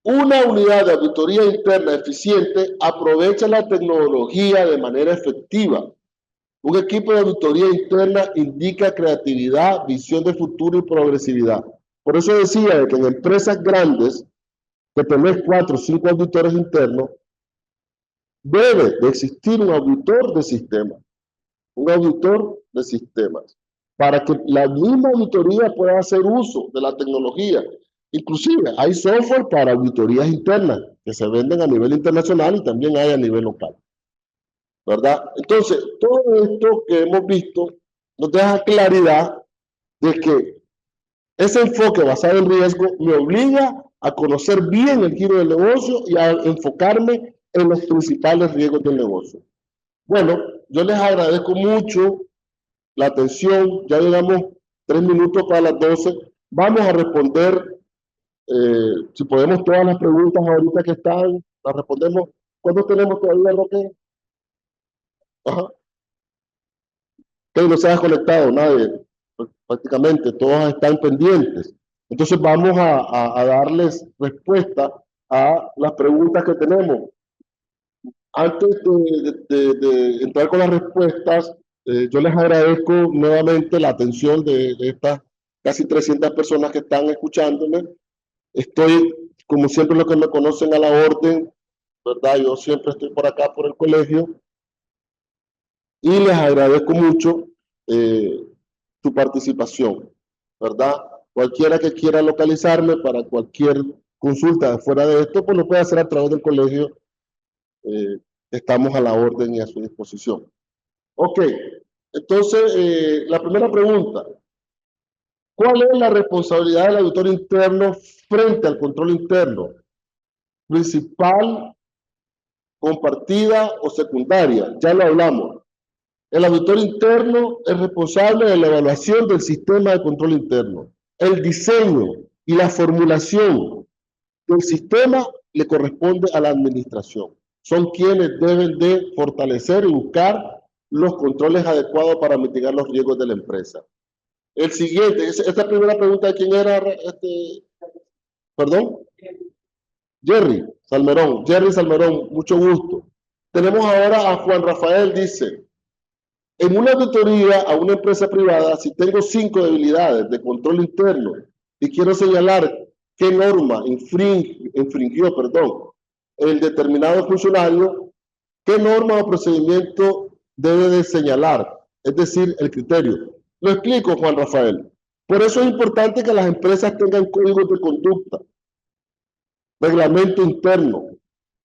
Una unidad de auditoría interna eficiente aprovecha la tecnología de manera efectiva. Un equipo de auditoría interna indica creatividad, visión de futuro y progresividad. Por eso decía que en empresas grandes, que tenés 4 o 5 auditores internos, debe de existir un auditor de sistemas. Un auditor de sistemas. Para que la misma auditoría pueda hacer uso de la tecnología. Inclusive hay software para auditorías internas que se venden a nivel internacional y también hay a nivel local, ¿verdad? Entonces, todo esto que hemos visto nos deja claridad de que ese enfoque basado en riesgo me obliga a conocer bien el giro del negocio y a enfocarme en los principales riesgos del negocio. Bueno, yo les agradezco mucho la atención. Ya llegamos 3 minutos para las 12. Vamos a responder, si podemos, todas las preguntas ahorita que están, las respondemos. ¿Cuántos tenemos todavía, Roque? Ajá. Que no se ha desconectado nadie, prácticamente todos están pendientes. Entonces vamos a darles respuesta a las preguntas que tenemos. Antes de entrar con las respuestas, yo les agradezco nuevamente la atención de estas casi 300 personas que están escuchándome. Estoy, como siempre, los que me conocen, a la orden, ¿verdad? Yo siempre estoy por acá, por el colegio, y les agradezco mucho su participación, ¿verdad? Cualquiera que quiera localizarme para cualquier consulta fuera de esto, pues lo puede hacer a través del colegio. Estamos a la orden y a su disposición. Ok, entonces, la primera pregunta. ¿Cuál es la responsabilidad del auditor interno frente al control interno? ¿Principal, compartida o secundaria? Ya lo hablamos. El auditor interno es responsable de la evaluación del sistema de control interno. El diseño y la formulación del sistema le corresponde a la administración. Son quienes deben de fortalecer y buscar los controles adecuados para mitigar los riesgos de la empresa. El siguiente, esta primera pregunta, ¿de quién era? ¿Perdón? Jerry Salmerón. Jerry Salmerón, mucho gusto. Tenemos ahora a Juan Rafael, dice, en una auditoría a una empresa privada, si tengo 5 debilidades de control interno y quiero señalar qué norma infringió el determinado funcionario, qué norma o procedimiento debe de señalar, es decir, el criterio. Lo explico, Juan Rafael. Por eso es importante que las empresas tengan códigos de conducta, reglamento interno,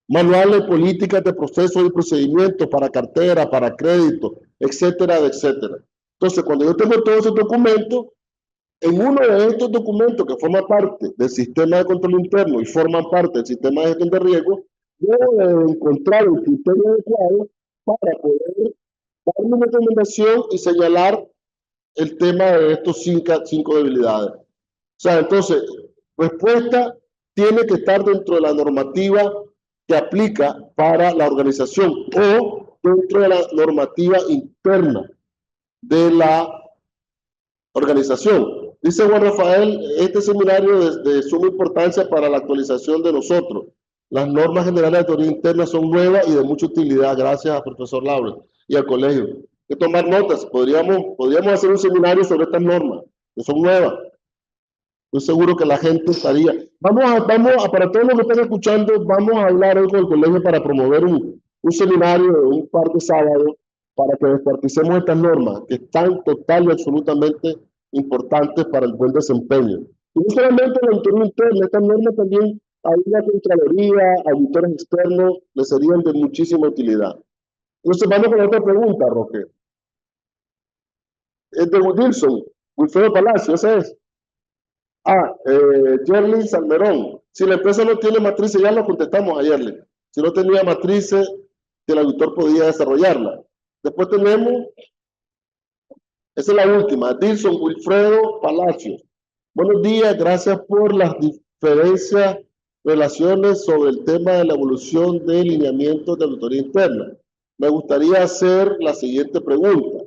manuales de políticas de procesos y procedimientos para cartera, para crédito, etcétera, etcétera. Entonces, cuando yo tengo todos esos documentos, en uno de estos documentos que forman parte del sistema de control interno y forman parte del sistema de gestión de riesgo, debo encontrar el criterio adecuado para poder dar una recomendación y señalar el tema de estos 5 debilidades. O sea, entonces, respuesta tiene que estar dentro de la normativa que aplica para la organización o dentro de la normativa interna de la organización. Dice Juan Rafael, este seminario es de suma importancia para la actualización de nosotros. Las normas generales de teoría interna son nuevas y de mucha utilidad. Gracias al profesor Laura y al colegio. Hay que tomar notas. Podríamos hacer un seminario sobre estas normas, que son nuevas. Estoy seguro que la gente estaría. Para todos los que están escuchando, vamos a hablar hoy con el colegio para promover un seminario, un par de sábados, para que descuarticemos estas normas, que están total y absolutamente importantes para el buen desempeño. Y no solamente la auditoría interna, estas normas también a una Contraloría, auditores externos, les serían de muchísima utilidad. Entonces vamos con la otra pregunta, Roque. Es de Wilson, Wilfredo Palacio, ese es. Yerlin Salmerón. Si la empresa no tiene matrices, ya lo contestamos a Yerlin. Si no tenía matrices, que el auditor podía desarrollarla. Después tenemos, esa es la última, Dilson Wilfredo Palacios. Buenos días, gracias por las diferencias, relaciones sobre el tema de la evolución de lineamientos de auditoría interna. Me gustaría hacer la siguiente pregunta.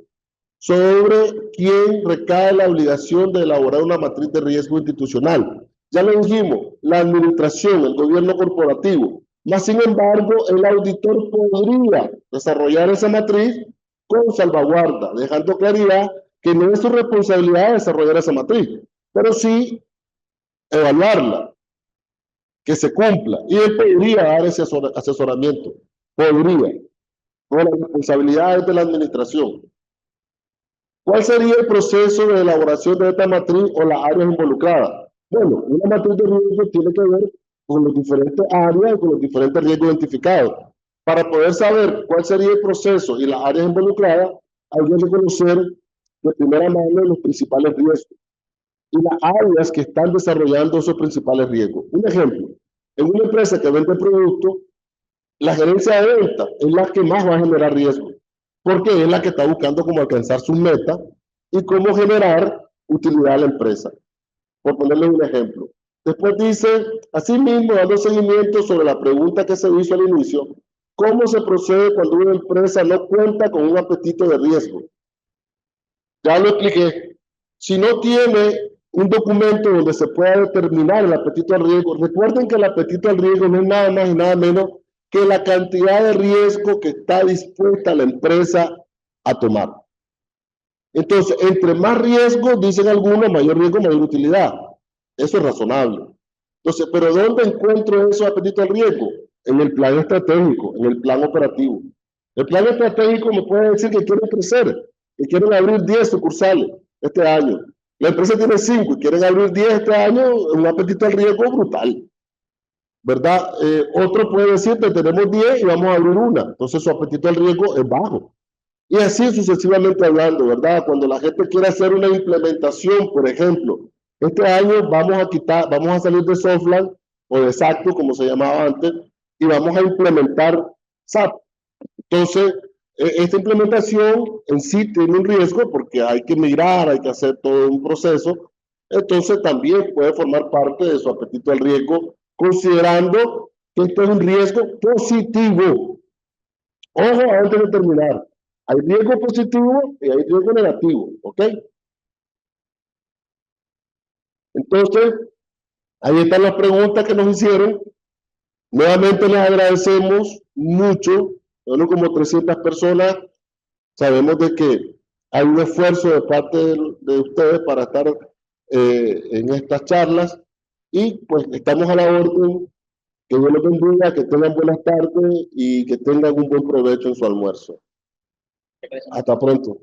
Sobre quién recae la obligación de elaborar una matriz de riesgo institucional. Ya lo dijimos, la administración, el gobierno corporativo. Mas, sin embargo, el auditor podría desarrollar esa matriz con salvaguarda, dejando claridad que no es su responsabilidad desarrollar esa matriz, pero sí evaluarla, que se cumpla. Y él podría dar ese asesoramiento. Podría. Con la responsabilidad de la administración. ¿Cuál sería el proceso de elaboración de esta matriz o las áreas involucradas? Bueno, una matriz de riesgo tiene que ver con las diferentes áreas y con los diferentes riesgos identificados. Para poder saber cuál sería el proceso y las áreas involucradas, hay que conocer de primera mano los principales riesgos y las áreas que están desarrollando esos principales riesgos. Un ejemplo, en una empresa que vende productos, La gerencia de ventas es la que más va a generar riesgo, porque es la que está buscando cómo alcanzar sus metas y cómo generar utilidad a la empresa. Por ponerles un ejemplo. Después dice, asimismo, dando seguimiento sobre la pregunta que se hizo al inicio, ¿cómo se procede cuando una empresa no cuenta con un apetito de riesgo? Ya lo expliqué. Si no tiene un documento donde se pueda determinar el apetito al riesgo, recuerden que el apetito al riesgo no es nada más y nada menos que la cantidad de riesgo que está dispuesta la empresa a tomar. Entonces, entre más riesgo, dicen algunos, mayor riesgo, mayor utilidad. Eso es razonable. Entonces, ¿pero dónde encuentro esos apetitos al riesgo? En el plan estratégico, en el plan operativo. El plan estratégico me puede decir que quieren crecer, que quieren abrir 10 sucursales este año. La empresa tiene 5 y quieren abrir 10 este año, un apetito al riesgo brutal, ¿verdad? Otro puede decir que tenemos 10 y vamos a abrir una. Entonces su apetito al riesgo es bajo. Y así sucesivamente hablando, ¿verdad? Cuando la gente quiere hacer una implementación, por ejemplo, este año vamos a salir de Softland o de Exacto, como se llamaba antes, y vamos a implementar SAP. Entonces, esta implementación en sí tiene un riesgo porque hay que migrar, hay que hacer todo un proceso. Entonces, también puede formar parte de su apetito al riesgo, considerando que esto es un riesgo positivo. Ojo, antes de terminar. Hay riesgo positivo y hay riesgo negativo, ¿ok? Entonces, ahí están las preguntas que nos hicieron. Nuevamente les agradecemos mucho. Bueno, como 300 personas. Sabemos de que hay un esfuerzo de parte de ustedes para estar en estas charlas y pues estamos a la orden. Que Dios los bendiga, que tengan buenas tardes y que tengan un buen provecho en su almuerzo. Hasta pronto.